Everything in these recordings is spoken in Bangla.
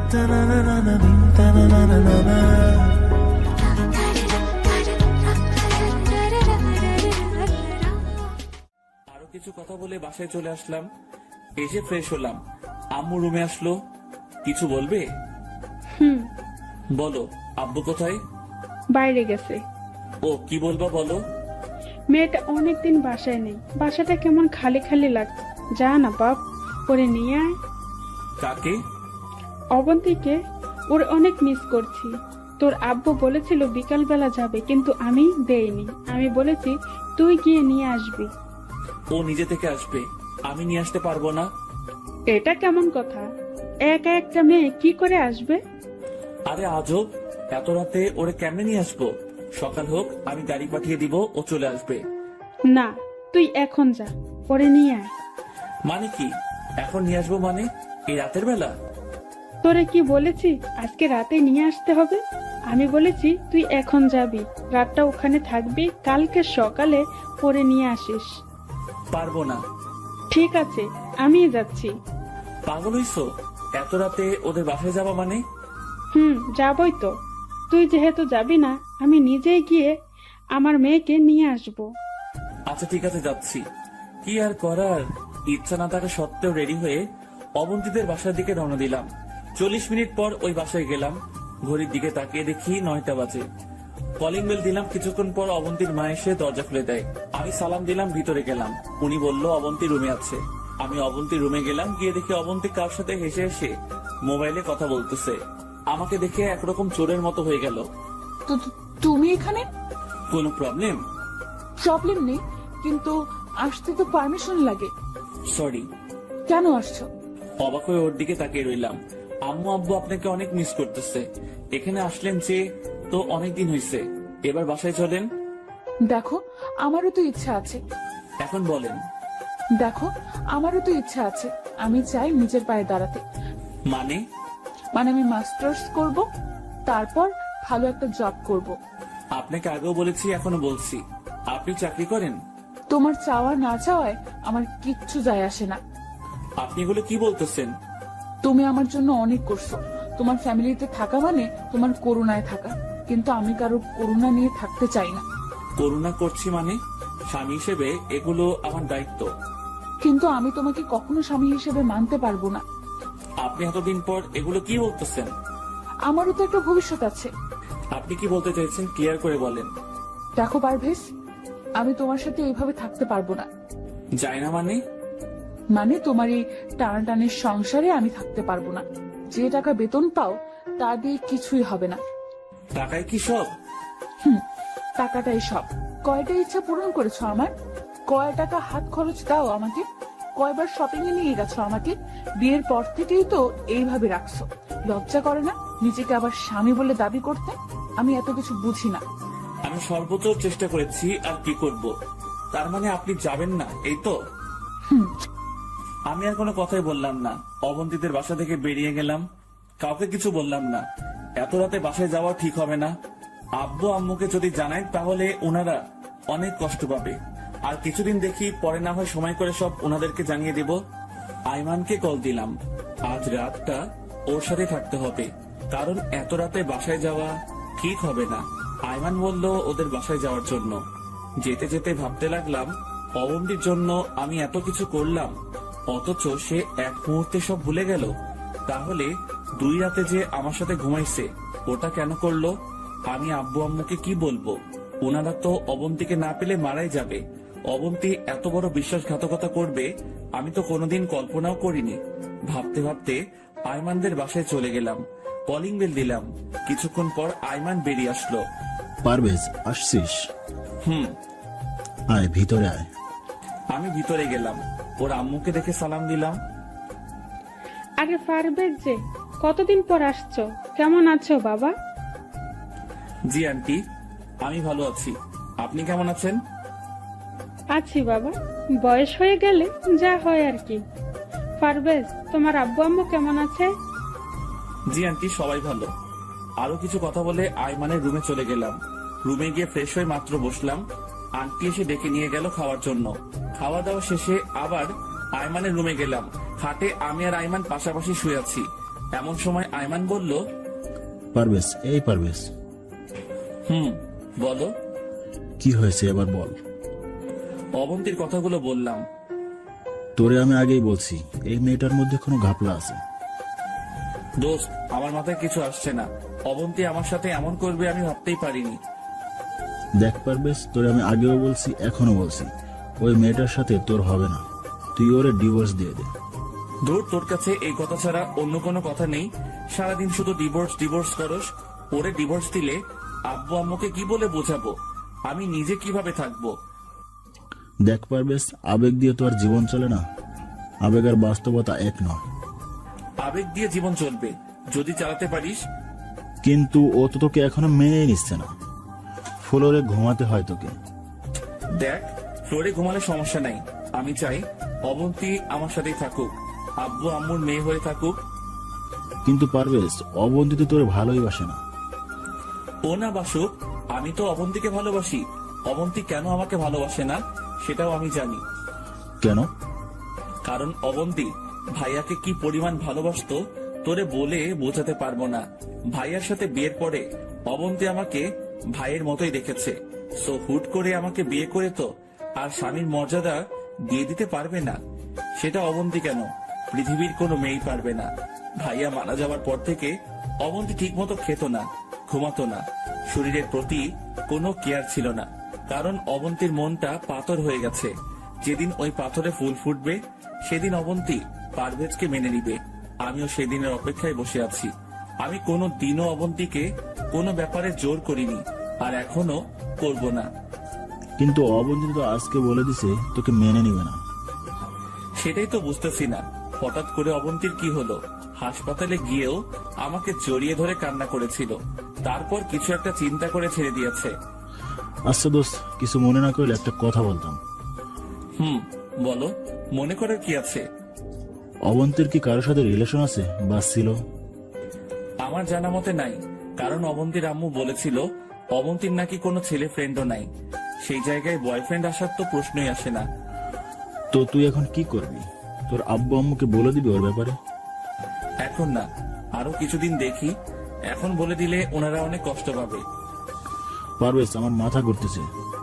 আরো কিছু কথা বলে বাসায় চলে আসলাম। এসে ফ্রেশ হলাম। আম্মু রুমে আসলো। কিছু বলবে? বলো। আব্বু কোথায়? বাইরে গেছে। ও, কি বলবা বলো। মেয়েটা অনেকদিন বাসায় নেই, বাসাটা কেমন খালি খালি লাগছে। যা না বাপ, ওরে নিয়ে আয়। কাকে? অবন্তীকে। ওর অনেক মিস করছি। তোর আব্বু বলেছিল বিকাল বেলা যাবে, কিন্তু আমি দেইনি। আমি বলেছি তুই গিয়ে নিয়ে আসবি। ও নিজে থেকে আসবে, আমি নিয়ে আসতে পারবো না। এটা কেমন কথা? একা একটা মেয়ে কি করে আসবে? আরে আজব, এত রাতে ওরে কেমনে নিয়ে আসবো? সকাল হোক, আমি গাড়ি পাঠিয়ে দিব, ও চলে আসবে। না, তুই এখন যা, ওরে নিয়ে আয়। মানে কি এখন নিয়ে আসবো? মানে এই রাতের বেলা? তোরে কি বলেছি আজকে রাতে নিয়ে আসতে হবে? আমি বলেছি তুই এখন যাবি, রাতটা ওখানে থাকবি, কালকে সকালে পরে নিয়ে আসিস। পারবো না। ঠিক আছে, আমি যাচ্ছি। পাগল হইছো? এত রাতে ওদের বাসায় যাবা মানে? যাবই তো। তুই যেহেতু যাবি না, আমি নিজেই গিয়ে আমার মেয়েকে নিয়ে আসব। আচ্ছা ঠিক আছে, যাচ্ছি। কি আর করার, ইচ্ছা না থাকা সত্ত্বেও রেডি হয়ে অবন্তীদের বাসার দিকে রওনা দিলাম। 40 মিনিট পর ওই বাসায় গেলাম। ঘড়ির দিকে তাকিয়ে দেখি 9টা বাজে। কলিং বেল দিলাম। কিছুক্ষণ পর অবন্তীর মা এসে দরজা খুলে দেয়। আমি সালাম দিলাম, ভিতরে গেলাম। উনি বলল অবন্তী রুমে আছে। আমি অবন্তীর রুমে গেলাম। গিয়ে দেখি অবন্তী কার সাথে হেসে হেসে মোবাইলে কথা বলতেছে। আমাকে দেখে একরকম চোরের মতো হয়ে গেল। তো তুমি এখানে? কোনো প্রবলেম? প্রবলেম নেই, কিন্তু আসতে তো পারমিশন লাগে। সরি। কেন আসছো? অবাক হয়ে ওর দিকে তাকিয়ে রইলাম। আম্মু আব্বু আপনাকে অনেক মিস করতেছে। এখানে আসলেন যে তো অনেকদিন হয়েছে, এবার বাসায় চলেন। দেখো, আমারও তো ইচ্ছা আছে। এখন বলেন। দেখো, আমারও তো ইচ্ছা আছে। আমি চাই নিজের পায়ে দাঁড়াতে। মানে? মানে আমি মাস্টার্স করব, তারপর ভালো একটা জব করব। আপনাকে আগেও বলেছি, এখনো বলছি, আপনি চাকরি করেন। তোমার চাওয়া না চাওয়ায় আমার কিচ্ছু যায় আসে না। আপনি এগুলো কি বলতেছেন? তুমি আমার জন্য অনেক করছো। তোমার ফ্যামিলিতে থাকা মানে তোমার করুণায় থাকা, কিন্তু আমি কারো করুণা নিয়ে থাকতে চাই না। করুণা করছি মানে? স্বামী হিসেবে এগুলো আমার দায়িত্ব। কিন্তু আমি তোমাকে কখনো স্বামী হিসেবে মানতে পারবো না। আপনি এতদিন পর এগুলো কি বলতেছেন? আমারও তো একটা ভবিষ্যৎ আছে। আপনি কি বলতে চাইছেন ক্লিয়ার করে বলেন। দেখো পারভেজ, আমি তোমার সাথে এইভাবে থাকতে পারবো না। যায় না মানে? মানে তোমার এই টানাটানের সংসারে আমি থাকতে পারবো না। যে টাকা বেতন পাও তা দিয়ে কিছুই হবে না। টাকায় কি সব? টাকাটাই সব। কয়টা ইচ্ছা পূরণ করেছো আমার? কয় টাকা হাত খরচ দাও আমাকে? কয়বার শপিং এ নিয়ে গেছো আমাকে? বিয়ের পর থেকেই তো এইভাবে রাখছো। লজ্জা করে না নিজেকে আবার স্বামী বলে দাবি করতে? আমি এত কিছু বুঝি না। আমি সর্বোচ্চ চেষ্টা করেছি, আর কি করব। তার মানে আপনি যাবেন না, এই তো? আমি আর কোনো কথাই বললাম না। অবন্তীদের বাসা থেকে বেরিয়ে গেলাম। কাউকে কিছু বললাম না। এত রাতে বাসায় যাওয়া ঠিক হবে না। আব্বু আম্মুকে যদি জানাই তাহলে ওনারা অনেক কষ্ট পাবে। আর কিছুদিন দেখি, পরে না হয় সময় করে সব ওনাদেরকে জানিয়ে দেব। আইমানকে কল দিলাম। আজ রাতটা ওর সাথে থাকতে হবে, কারণ এত রাতে বাসায় যাওয়া ঠিক হবে না। আইমান বলল ওদের বাসায় যাওয়ার জন্য। যেতে যেতে ভাবতে লাগলাম, অবন্তীর জন্য আমি এত কিছু করলাম, অথচ সে এক মুহূর্তে সব ভুলে গেল। তাহলে 2 রাতে যে আমার সাথে ঘুমাইছে, ওটা কেন করলো? আমি আব্বু আম্মুকে কি বলবো? ওনারা তো অবন্তীকে না পেলে মারাই যাবে। অবন্তী এত বড় বিশ্বাসঘাতকতা করবে আমি তো কোনোদিন কল্পনাও করিনি। ভাবতে ভাবতে আইমানদের বাসায় চলে গেলাম। কলিং বেল দিলাম। কিছুক্ষণ পর আইমান বেরিয়ে আসলো। পারভেজ, আসছিস? হুম। আয় ভিতরে আয়। আমি ভিতরে গেলাম। ওর আম্মুকে দেখে সালাম দিলাম। আরে পারভেজ যে, কতদিন পর আসছো, কেমন আছো বাবা? জি আন্টি, আমি ভালো আছি। আপনি কেমন আছেন? আছি বাবা, বয়স হয়ে গেলে যা হয় আর কি। পারভেজ, তোমার আব্বু আম্মু কেমন আছে? জি আন্টি, সবাই ভালো। আরো কিছু কথা বলে আইমানের রুমে চলে গেলাম। রুমে গিয়ে ফ্রেশ হয়ে মাত্র বসলাম, আন্টি এসে ডেকে নিয়ে গেল খাওয়ার জন্য। খাওয়া দাওয়া শেষে আবার আইমানের রুমে গেলাম। খাটে আমি আর আইমান পাশাপাশি শুয়ে আছি। এমন সময় আয়মান বলল, পারভেজ, এই পারভেজ, বলো। কি হয়েছে এবার বল। অবন্তীর কথাগুলো বললাম। তোরে আমি আগেই বলছি, এই মেয়েটার মধ্যে কোনো ঘাপলা আছে। দোস্ত, আমার মাথায় কিছু আসছে না। অবন্তী আমার সাথে এমন করবে আমি ভাবতেই পারিনি। দেখ পারভেজ, তোরে আমি আগেও বলছি, এখনো বলছি, ওই মেয়েটার সাথে তোর হবে না। তুই ওরে ডিভোর্স দিয়ে দে। ধুর, তোর কাছে এই কথা ছাড়া অন্য কোনো কথা নেই? সারাদিন শুধু ডিভোর্স ডিভোর্স করস। ওরে ডিভোর্স দিলে আব্বু আম্মুকে কি বলে বোঝাবো? আমি নিজে কিভাবে থাকবো? দেখ পারভেজ, আবেগ দিয়ে তো আর জীবন চলে না। আবেগ আর বাস্তবতা এক নয়। আবেগ দিয়ে জীবন চলবে যদি চালাতে পারিস। কিন্তু ও তো তোকে এখনো মেনে নিচ্ছে না। ফ্লোরে ঘুমাতে হয় তোকে। দেখ, ফ্লোরে ঘুমালে সমস্যা নাই। আমি চাই অবন্তী আমার সাথেই থাকুক, আব্বু আম্মুর মেয়ে হয়ে থাকুক। কিন্তু পারভেজ, অবন্তি তো তোর ভালোই বাসে না। ও না বাসুক, আমি তো অবন্তীকে ভালোবাসি। অবন্তী কেন আমাকে ভালোবাসে না সেটাও আমি জানি। কেন? কারণ অবন্তী ভাইয়াকে কি পরিমাণ ভালোবাসতো তোরে বলে বোঝাতে পারবো না। ভাইয়ার সাথে বিয়ের পরে অবন্তী আমাকে ভাইয়ের মতোই দেখেছে। সো হুট করে আমাকে বিয়ে করে তো আর স্বামীর মর্যাদা দিয়ে দিতে পারবে না। সেটা অবন্তী কেন, পৃথিবীর কোনো মেয়েই পারবে না। ভাইয়া মারা যাওয়ার পর থেকে অবন্তী ঠিক মতো খেত না, ঘুমাতো না, শরীরের প্রতি কোনো কেয়ার ছিল না। কারণ অবন্তীর মনটা পাথর হয়ে গেছে। যেদিন ওই পাথরে ফুল ফুটবে সেদিন অবন্তী পারভেজকে মেনে নিবে। আমিও সেদিনের অপেক্ষায় বসে আছি। আমি কোনো দিনও অবন্তীকে কোনো ব্যাপারে জোর করিনি, আর এখনো করব না। কিন্তু অবন্তি তো আজকে বলে দিছে তোকে মেনে নিবে না। সেটাই তো বুঝতেছি না, হঠাৎ করে অবন্তীর কি হলো? হাসপাতালে গিয়েও আমাকে জড়িয়ে ধরে কান্না করেছিল, তারপর কিছু একটা চিন্তা করে ছেড়ে দিয়েছে। আচ্ছা দোস্ত, কিছু মনে না করলে একটা কথা বলতাম। বলো, মনে করার কি আছে? অবন্তির কি কারোর সাথে রিলেশন আছে বা ছিল? আমার জানা মতে নাই, কারণ অবন্তীর আম্মু বলেছিল অবন্তীর নাকি কোনো ছেলে ফ্রেন্ডও নাই। সেই জায়গায় বয়ফ্রেন্ড আসার তো প্রশ্নই আসে না। তো তুই এখন কি করবি? তোর আব্বু আম্মুকে বলে দিবি ওর ব্যাপারে? এখন না, আরো কিছুদিন দেখি। এখন বলে দিলে ওনারা অনেক কষ্ট পাবে। পারভেজ, আমার মাথা ঘুরতেছে।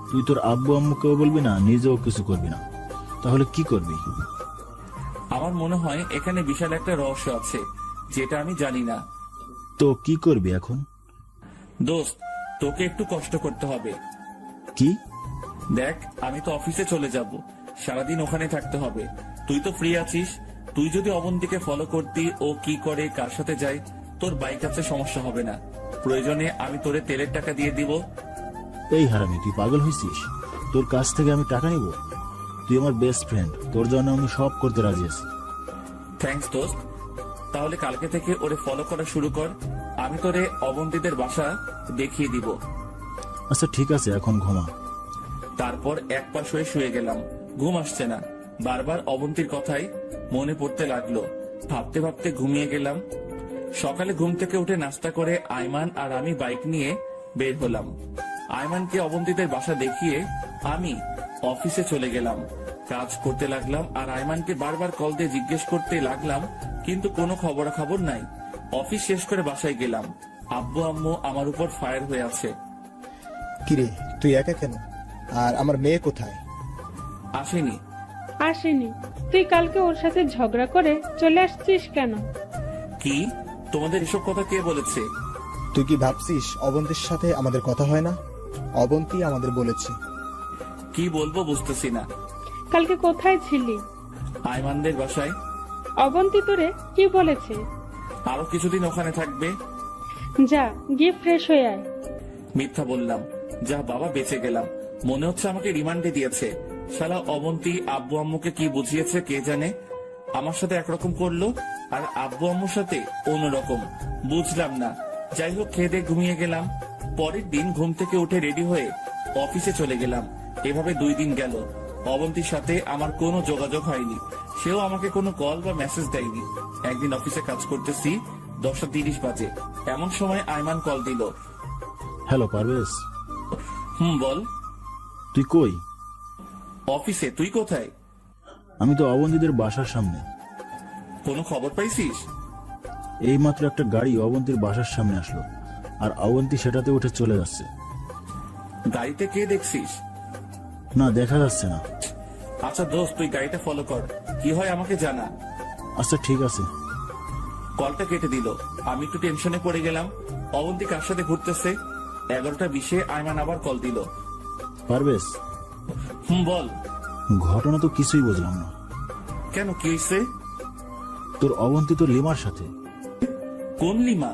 তুই তোর আব্বু আম্মুকেও বলবি না, নিজেও কিছু করবি না, তাহলে কি করবি? আমার মনে হয় এখানে বিশাল একটা রহস্য আছে যেটা আমি জানি না। তো কি করবি এখন? দোস্ত, তোকে একটু কষ্ট করতে হবে। কি? দেখ, আমি তো অফিসে চলে যাব, সারাদিন ওখানে থাকতে হবে। তুই তো ফ্রি আছিস। তুই যদি অবন্তীকে ফলো করতি, ও কি করে কার সাথে যায়, তোর বাইক আছে, সমস্যা হবে না। প্রয়োজনে আমি তোরে তেলের টাকা দিয়ে দিব। এই হারামি, তুই পাগল হয়েছিস? তোর কাছ থেকে আমি টাকা নিব? তুই আমার বেস্ট ফ্রেন্ড, তোর জন্য আমি সব করতে রাজি আছি। থ্যাঙ্কস দোস্ত। তাহলে কালকে থেকে ওরে ফলো করা শুরু কর। আমি তোরে অবন্তীদের বাসা দেখিয়ে দিব। আচ্ছা ঠিক আছে, এখন ঘুমা। তারপর এক পাশ হয়ে শুয়ে গেলাম। ঘুম আসছে না, বারবার অবন্তীর কথাই মনে পড়তে লাগলো। ভাবতে ভাবতে ঘুমিয়ে গেলাম। সকালে ঘুম থেকে উঠে নাস্তা করে আয়মান আর আমি বাইক নিয়ে বের হলাম। আয়মানকে অবন্তীদের বাসা দেখিয়ে আমি অফিসে চলে গেলাম। কাজ করতে লাগলাম আর আয়মানকে বারবার কল দিয়ে জিজ্ঞেস করতে লাগলাম, কিন্তু কোনো খবরাখবর নাই। অফিস শেষ করে বাসায় গেলাম। আব্বু আম্মু আমার উপর ফায়ার হয়ে আছে। কিরে, তুই একা কেন? আর আমার মেয়ে কোথায়? আসেনি। আসেনি? তুই কালকে ওর সাথে ঝগড়া করে চলে আসছিস কেন? কি? তোমাদের এসব কথা কে বলেছে? তুই কি ভাবছিস অবন্তীর সাথে আমাদের কথা হয় না? অবন্তী আমাদের বলেছে। কি বলবো বুঝতেছি না। কালকে কোথায় ছিলি? আয়মানদের বাসায়। অবন্তী তোরে কি বলেছে? আরো কিছুদিন ওখানে থাকবে। যা, গিয়ে ফ্রেশ হয়ে আয়। মিথ্যা বললাম। যা বাবা, বেঁচে গেলাম। মনে হচ্ছে আমাকে রিমান্ডে দিয়েছে। শালা অবন্তী আব্বু আম্মুকে কি বুঝিয়েছে কে জানে। আমার সাথে একরকম করলো আর আব্বু আম্মুর সাথে অন্যরকম। বুঝলাম না। যাই হোক, খেয়ে দিয়ে ঘুমিয়ে গেলাম। পরের দিন ঘুম থেকে উঠে রেডি হয়ে অফিসে চলে গেলাম। এভাবে 2 দিন গেল। অবন্তীর সাথে আমার কোনো যোগাযোগ হয়নি। সেও আমাকে কোনো কল বা মেসেজ দেয়নি। একদিন অফিসে কাজ করতেছি, 10:30 বাজে। এমন সময় আয়মান কল দিল। হ্যালো পারভেজ। বল। তুই কই? অফিসে। তুই কোথায়? আমি তো অবন্তীদের বাসার সামনে। কোনো খবর পাইছিস? এইমাত্র একটা গাড়ি অবন্তীর বাসার সামনে আসলো, আর অবন্তী সেটাতে উঠে চলে যাচ্ছে। গাড়িতে কে দেখছিস? না, দেখা যাচ্ছে না। আচ্ছা দোস্ত, তুই গাড়িটা ফলো কর, কি হয় আমাকে জানা। আচ্ছা ঠিক আছে। কলটা কেটে দিল। আমি একটু টেনশনে পড়ে গেলাম। অবন্তী কার সাথে ঘুরতেছে? 11:20 আয়মান আবার কল দিল। পারবেশ, বল। ঘটনা তো কিছুই বুঝলাম না। কেন, কি হয়েছে? তোর অবন্তী তোর লিমার সাথে। কোন লিমা?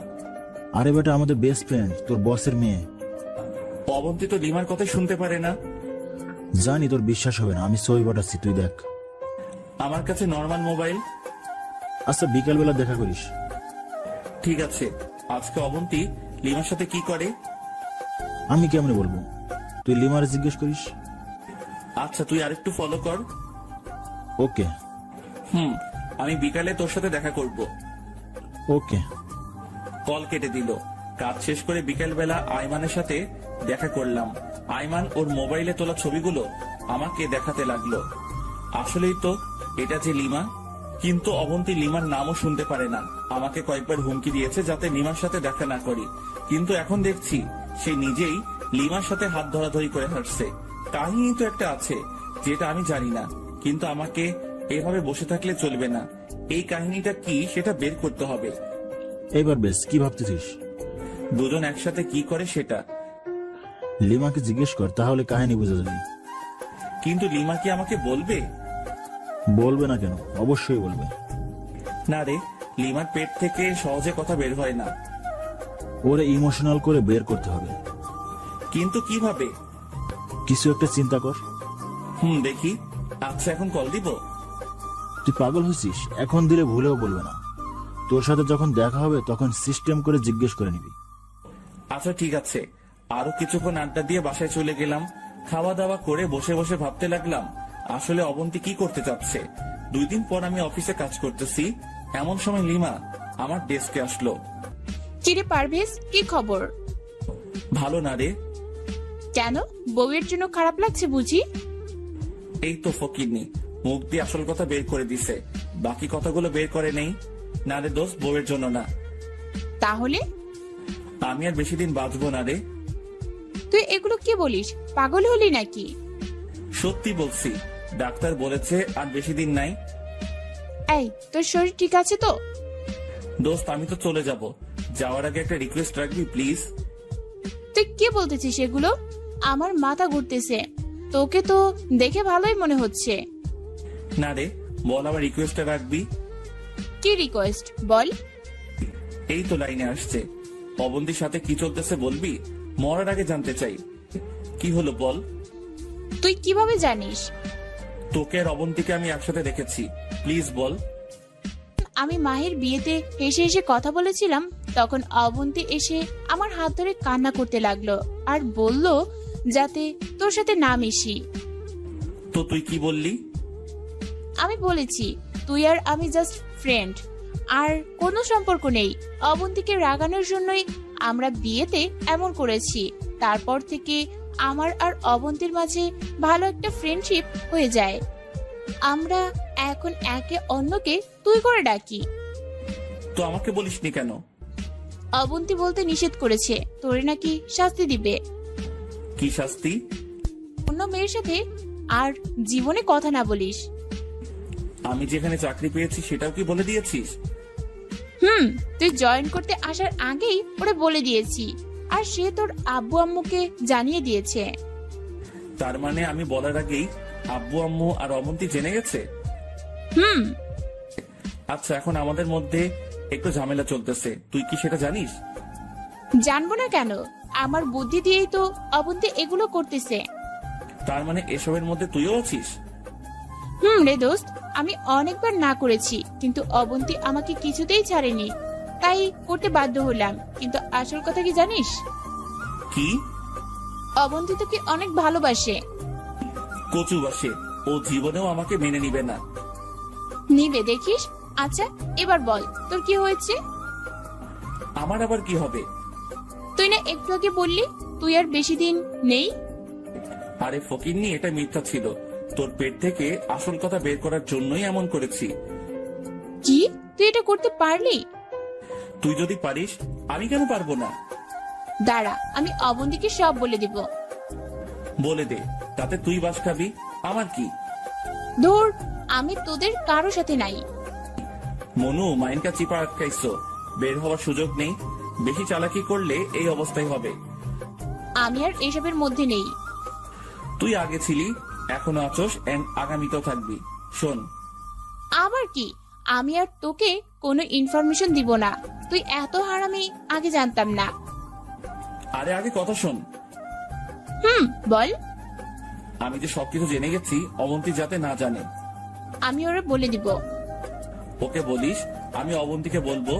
আরে বেটা, আমাদের বেস্ট ফ্রেন্ড, তোর বসের মেয়ে। অবন্তী তো লিমার কথা শুনতে পারে না। জানি তোর বিশ্বাস হবে না, আমি ছবি পাঠাচ্ছি, তুই দেখ। আমার কাছে নর্মাল মোবাইল। আচ্ছা বিকালবেলা দেখা করিস। ঠিক আছে। আজকে অবন্তী লিমার সাথে কি করে? আমি কেমনে বলবো, তুই লিমারে জিজ্ঞেস করিস। আচ্ছা, তুই আরেকটু ফলো কর। ওকে। আমি বিকালে তোর সাথে দেখা করব। ওকে। কল কেটে দিল। কাজ শেষ করে বিকেল বেলা আইমানের সাথে দেখা করলাম। আইমান ওর মোবাইলে তোলা ছবিগুলো আমাকে দেখাতে লাগলো। আসলেই তো এটা যে লিমা, কিন্তু অবন্তী লিমার নামও শুনতে পারে না। আমাকে কয়েকবার হুমকি দিয়েছে যাতে লিমার সাথে দেখা না করি, কিন্তু এখন দেখছি সে নিজেই লিমার সাথে হাত ধরাধরি করে হাঁটছে। কাহিনী তো একটা আছে যেটা আমি জানি না, কিন্তু আমাকে এভাবে বসে থাকলে চলবে না। এই কাহিনীটা কি সেটা বের করতে হবে। এবার বেশ, কি ভাবতেছিস? দুজন একসাথে কি করে সেটা। লিমাকে জিজ্ঞেস কর, তাহলে কাহিনী বুঝে যাবি। কিন্তু লিমা কি আমাকে বলবে? বলবে না কেন, অবশ্যই বলবে। না রে, লিমার পেট থেকে সহজে কথা বের হয় না। ওরে ইমোশনাল করে বের করতে হবে। কিন্তু কিভাবে? কিছু একটা চিন্তা কর। দেখি। আচ্ছা, এখন কল দিব? তুই পাগল হয়েছিস? এখন দিলে ভুলেও বলবে না। তোর সাথে যখন দেখা হবে তখন সিস্টেম করে জিজ্ঞেস করে নিবি। আচ্ছা ঠিক আছে। আরো কিছুক্ষণ আড্ডা দিয়ে বাসায় চলে গেলাম। খাওয়া দাওয়া করে বসে বসে ভাবতে লাগলাম আসলে অবন্তী কি করতে চাচ্ছে। 2 দিন পর আমি অফিসে কাজ করতেছি, এমন সময় লিমা আমার ডেস্কে আসলো। কিরে পারভেজ, কি খবর? ভালো না রে। কেন, বউয়ের জন্য খারাপ লাগছে বুঝি? এই তো ফকিরনি মুখ দিয়ে আসল কথা বের করে দিছে, বাকি কথাগুলো বের করে নেই। না রে দোস্ত, বউয়ের জন্য না। তাহলে আমি আর বেশি দিন বাঁচবো না রে। তুই এগুলো কি বলিস? পাগল হলি নাকি? সত্যি বলছি, ডাক্তার বলেছে আর বেশি দিন নাই। এই, তোর শরীর ঠিক আছে তো? দোস্ত, আমি তো চলে যাব, যাওয়ার আগে একটা রিকোয়েস্ট রাখবি প্লিজ। তুই কি বলতেছিস এগুলো? আমার মাথা ঘুরতেছে। তোকে তো দেখে ভালোই মনে হচ্ছে। না রে, বল আমার রিকোয়েস্টটা রাখবি। কি রিকোয়েস্ট বল? এই তো লাইনে আসছে। অবন্তীর সাথে কি চলতেছে বলবি? মরার আগে জানতে চাই। কি হলো বল। তুই কিভাবে জানিস? তোকে আর অবন্তীকে আমি একসাথে দেখেছি, প্লিজ বল। আমি মাহির বিয়েতে হেসে হেসে কথা বলেছিলাম, তখন অবন্তী এসে আমার হাত ধরে কান্না করতে লাগলো আর বলল যাতে তোর সাথে না মিশি। তো তুই কি বললি? আমি বলেছি তুই আর আমি জাস্ট ফ্রেন্ড, আর কোনো সম্পর্ক নেই। অবন্তীকে রাগানোর জন্যই আমরা বিয়েতে এমন করেছি। তারপর থেকে আমার আর অবন্তীর মাঝে ভালো একটা ফ্রেন্ডশিপ হয়ে যায়। আমরা এখন একে অন্যকে তুই করে ডাকি। তো আমাকে বলিসনি কেন? অবন্তী বলতে নিষেধ করেছে, তোরে নাকি শাস্তি দিবে। কি শাস্তি? অন্য মেয়ের সাথে আর জীবনে কথা না বলিস। আমি যেখানে চাকরি পেয়েছি সেটাও কি বলে দিয়েছিস? তুই জয়েন করতে আসার আগেই ওরা বলে দিয়েছি, আর সে তোর আব্বু আম্মুকে জানিয়ে দিয়েছে। তার মানে আমি বলার আগেই আব্বু আম্মু আর অবন্তী জেনে গেছে? আচ্ছা, এখন আমাদের মধ্যে একটু ঝামেলা চলতেছে, তুই কি সেটা জানিস? জানবো না কেন? আমার বুদ্ধি দিয়েই তো অবন্তী এগুলো করতেছে। তার মানে এসবের মধ্যে তুইও আছিস? রে দোস্ত, আমি অনেকবার না করেছি, কিন্তু অবন্তী আমাকে কিছুতেই ছাড়েনি, তাই করতে বাধ্য হলাম। কিন্তু আসল কথা কি জানিস? কি? অবন্তী তোকে অনেক ভালোবাসে। কচু বাসে, ও জীবনেও আমাকে মেনে নিবে না। নিবে দেখিস। আচ্ছা এবার বল, তোর কি হয়েছে? আমার আবার কি হবে? তুই না একটু আগে বললি তুই আর বেশি দিন নেই। আরে ফকিন্নি, এটা মিথ্যা ছিল। তোর পেট থেকে আসল কথা বের করার জন্যই এমন করেছি। কি, তুই এটা করতে পারলি? তুই যদি পারিস আমি কেন পারবো না? দাঁড়া, আমি অবন্তীকে সব বলে দিব। বলে দে, তাতে তুই বাস খাবি, আমার কি? ধুর, আমি তোদের কারো সাথে নাই। মনু, মাইনকা চিপা আটকাইছো, বের হওয়ার সুযোগ নেই। বেশি চালাকি করলে এই অবস্থাই হবে। আমি আর এসবের মধ্যে নেই। তুই আগে ছিলি, এখনো আছোস, আগামীতেও থাকবি। শোন, আবার কি? আমি আর তোকে কোনো ইনফরমেশন দিব না। তুই এত হারামি আগে জানতাম না। আরে আগে কথা শোন। বল। আমি যে সবকিছু জেনে গেছি, অবন্তী যাতে না জানে। আমি ওরা বলে দিব। ওকে বলিস আমি অবন্তীকে বলবো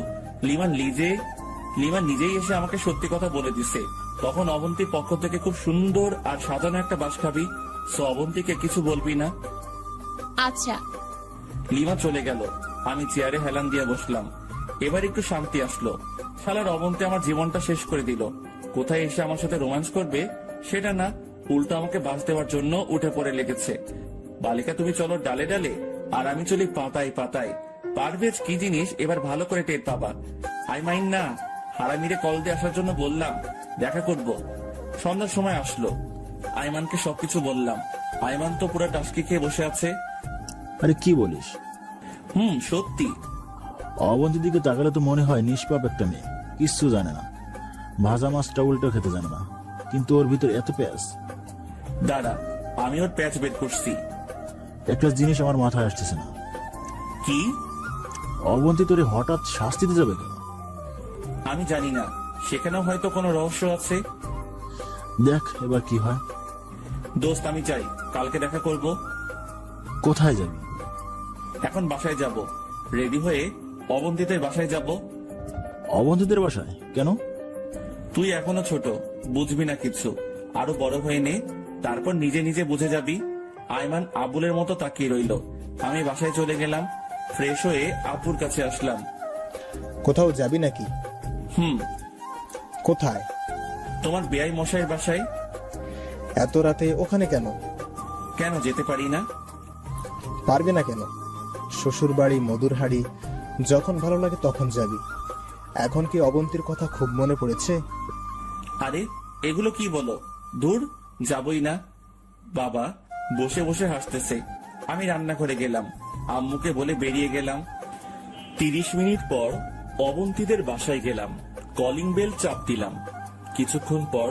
লিমান নিজেই এসে আমাকে সত্যি কথা বলে দিছে। তখন অবন্তীর পক্ষ থেকে খুব সুন্দর আর সাজানো একটা বাস খাবি। সো অবন্তীকে কিছু বলবি না। আচ্ছা। লিমা চলে গেল, আমি চেয়ারে হেলান দিয়ে বসলাম। এবার একটু শান্তি আসলো। শালার অবন্তী আমার জীবনটা শেষ করে দিল। কোথায় এসে আমার সাথে রোমান্স করবে সেটা না, উল্টো আমাকে বাস দেওয়ার জন্য উঠে পড়ে লেগেছে। বালিকা তুমি চলো ডালে ডালে, আর আমি চলি পাতায় পাতায়। পারভেজ কি জিনিস এবার ভালো করে টের পাবা। আই মাইন না, হারামিরে কল দিয়ে আসার জন্য বললাম, দেখা করব। সন্ধ্যার সময় আসলো, আইমানকে সবকিছু বললাম। আইমান তো পুরো টাস্কি খেয়ে বসে আছে। আরে কি বলিস? সত্যি। অবন্তীর দিকে তাকালে তো মনে হয় নিষ্পাপ একটা মেয়ে, কিচ্ছু জানে না। ভাজা মাছটা উল্টো খেতে জানে না, কিন্তু ওর ভিতর এত প্যাঁচ। দাঁড়া, আমি ওর প্যাচ বের করছি। একটা জিনিস আমার মাথায় আসতেছে না। কি? অবন্তী তোরে হঠাৎ শাস্তি দিতে যাবে কেন? আমি জানি না, সেখানেও হয়তো কোনো রহস্য আছে। দেখ এবার কি হয়। দোস্ত আমি চাই, কালকে দেখা করব। কোথায় যাবি? এখন বাসায় যাব, রেডি হয়ে অবন্তীদের বাসায় যাব। অবন্তীদের বাসায় কেন? তুই এখনো ছোট, বুঝবি না কিছু। আরো বড় হয়ে নে, তারপর নিজে নিজে বুঝে যাবি। আইমান আবুলের মতো তাকিয়ে রইল। আমি বাসায় চলে গেলাম, ফ্রেশ হয়ে আপুর কাছে আসলাম। কোথাও যাবি নাকি? কোথায়? তোমার বেয়াই মশাইয়ের বাসায়। এত রাতে ওখানে কেন? কেন যেতে পারি না? পারবে না কেন? শ্বশুর বাড়ি, মধুর হাড়ি, যখন ভালো লাগে তখন যাবি। এখন কি অবন্তীর কথা খুব মনে পড়েছে? আরে এগুলো কি বলো, দূর, যাবই না। বাবা বসে বসে হাসতেছে। আমি রান্নাঘরে গেলাম, আম্মুকে বলে বেরিয়ে গেলাম। 30 মিনিট পর অবন্তীদের বাসায় গেলাম। কলিং বেল চাপ দিলাম। কিছুক্ষণ পর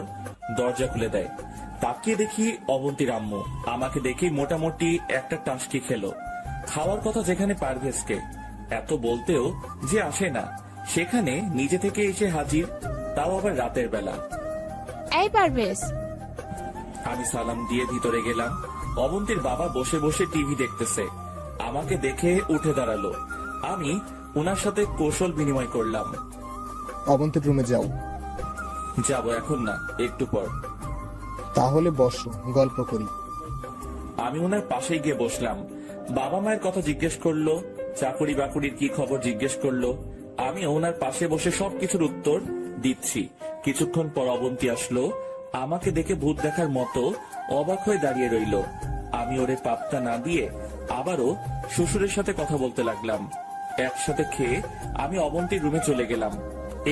দরজা খুলে দেয়। তাকিয়ে দেখি অবন্তীর আম্মু। আমাকে দেখে মোটামুটি একটা টাস্কি খেলো। খাওয়ার কথা যেখানে পারভেজকে, এত বলতেও যে আসে না, সেখানে নিজে থেকে এসে হাজির, তাও আবার রাতের বেলা। এই পারভেজ। আমি সালাম দিয়ে ভিতরে গেলাম। অবন্তীর বাবা বসে বসে টিভি দেখতেছে। আমাকে দেখে উঠে দাঁড়ালো। আমি ওনার সাথে কৌশল বিনিময় করলাম। অবন্তীর রুমে যাও। যাব এখন না, একটু পর। তাহলে বসো, গল্প করি। আমি ওনার পাশে গিয়ে বসলাম। বাবা মায়ের কথা জিজ্ঞেস করলো, চাকরি বাকুরির কি খবর জিজ্ঞেস করলো। আমি ওনার পাশে বসে সবকিছুর উত্তর দিচ্ছি। কিছুক্ষণ পর অবন্তী আসলো। আমাকে দেখে ভূত দেখার মতো অবাক হয়ে দাঁড়িয়ে রইল। আমি ওরে পাত্তা না দিয়ে আবারও শ্বশুরের সাথে কথা বলতে লাগলাম। একসাথে খেয়ে আমি অবন্তীর রুমে চলে গেলাম।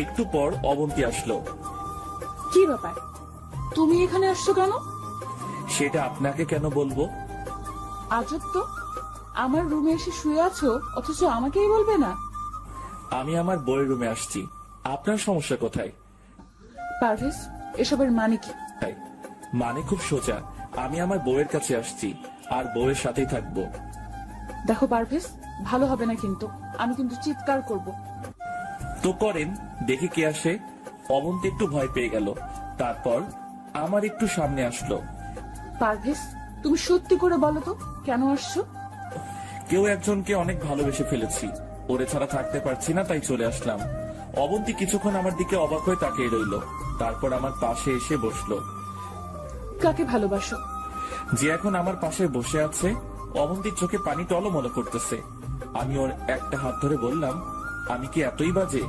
একটু পর অবন্তী আসলো। কি ব্যাপার, তুমি এখানে আসছো কেন? সেটা আপনাকে কেন বলবো? আজব তো, আমার রুমে এসে শুয়ে আছো অথচ আমাকেই বলবে না। আমি আমার বইয়ের রুমে আসছি, আপনার সমস্যা কোথায়? পারভেজ, এসবের মানে কি? মানে খুব সোজা, আমি আমার বউয়ের কাছে আসছি, আর বউয়ের সাথেই থাকবো। দেখো পারভেজ, ভালো হবে না কিন্তু। আমি কিন্তু চিৎকার করব। তো করেন, দেখি কে আসে। অবন্তী একটু ভয় পেয়ে গেল। তারপর আমার একটু সামনে আসলো। পারভেজ, তুমি সত্যি করে বলো তো কেন আসছো? কেউ একজনকে অনেক ভালোবেসে ফেলেছি, ওরে ছাড়া থাকতে পারছি না, তাই চলে আসলাম। অবন্তী কিছুক্ষণ আমার দিকে অবাক হয়ে তাকিয়ে রইল। তারপর আমার পাশে এসে বসলো। কাকে ভালোবাসো? যে এখন আমার পাশে বসে আছে। অবন্তীর চোখে পানি টলমল করতেছে। আমি ওর একটা হাত ধরে বললাম, আমি কি এতই বাজে,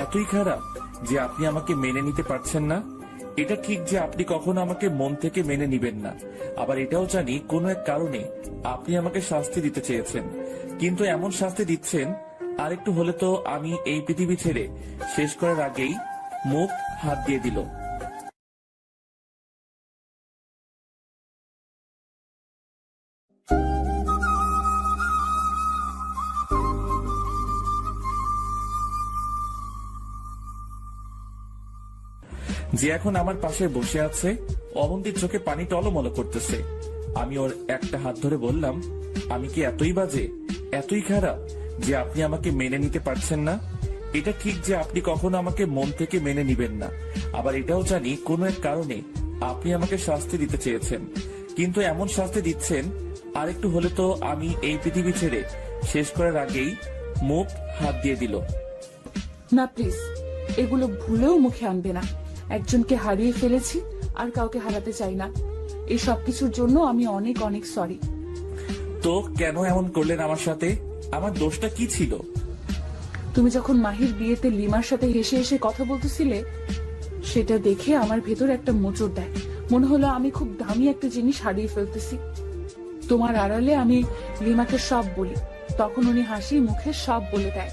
এতই খারাপ যে আপনি আমাকে মেনে নিতে পারছেন না? এটা ঠিক যে আপনি কখনো আমাকে মন থেকে মেনে নিবেন না। আবার এটাও জানি কোনো এক কারণে আপনি আমাকে শাস্তি দিতে চেয়েছেন, কিন্তু এমন শাস্তি দিচ্ছেন আরেকটু হলে তো আমি এই পৃথিবী ছেড়ে শেষ করার আগেই মুখ হাত দিয়ে দিল। যে এখন আমার পাশে বসে আছে, অবন্তীর চোখে পানি টলমল করতেছে। আমি ওর একটা হাত ধরে বললাম, আমি কি এতই বাজে, এতই খারাপ যে আপনি আমাকে মেনে নিতে পারছেন না? এটা ঠিক যে আপনি কখনো আমাকে মন থেকে মেনে নিবেন না, আবার এটাও জানি কোনো এক কারণে আপনি আমাকে শাস্তি দিতে চেয়েছেন, কিন্তু এমন শাস্তি দিচ্ছেন আরেকটু হলে তো আমি এই পৃথিবী ছেড়ে শেষ করার আগেই মুখ হাত দিয়ে দিল। না প্লিজ, এগুলো ভুলেও মুখে আনবে না। একজনকে হারিয়ে ফেলেছি, আর কাউকে হারাতে চাই না। এই সব কিছুর জন্য আমি অনেক অনেক সরি। তো কেন এমন করলেন আমার সাথে? আমার দোষটা কি ছিল? তুমি যখন মাহির বিয়েতে লিমার সাথে হেসে হেসে কথা বলতেছিলে, সেটা দেখে আমার ভেতর একটা মোচড় দেয়। মনে হলো আমি খুব দামি একটা জিনিস হারিয়ে ফেলতেছি। তোমার আড়ালে আমি লিমাকে সব বলি, তখন উনি হাসি মুখে সব বলে দেয়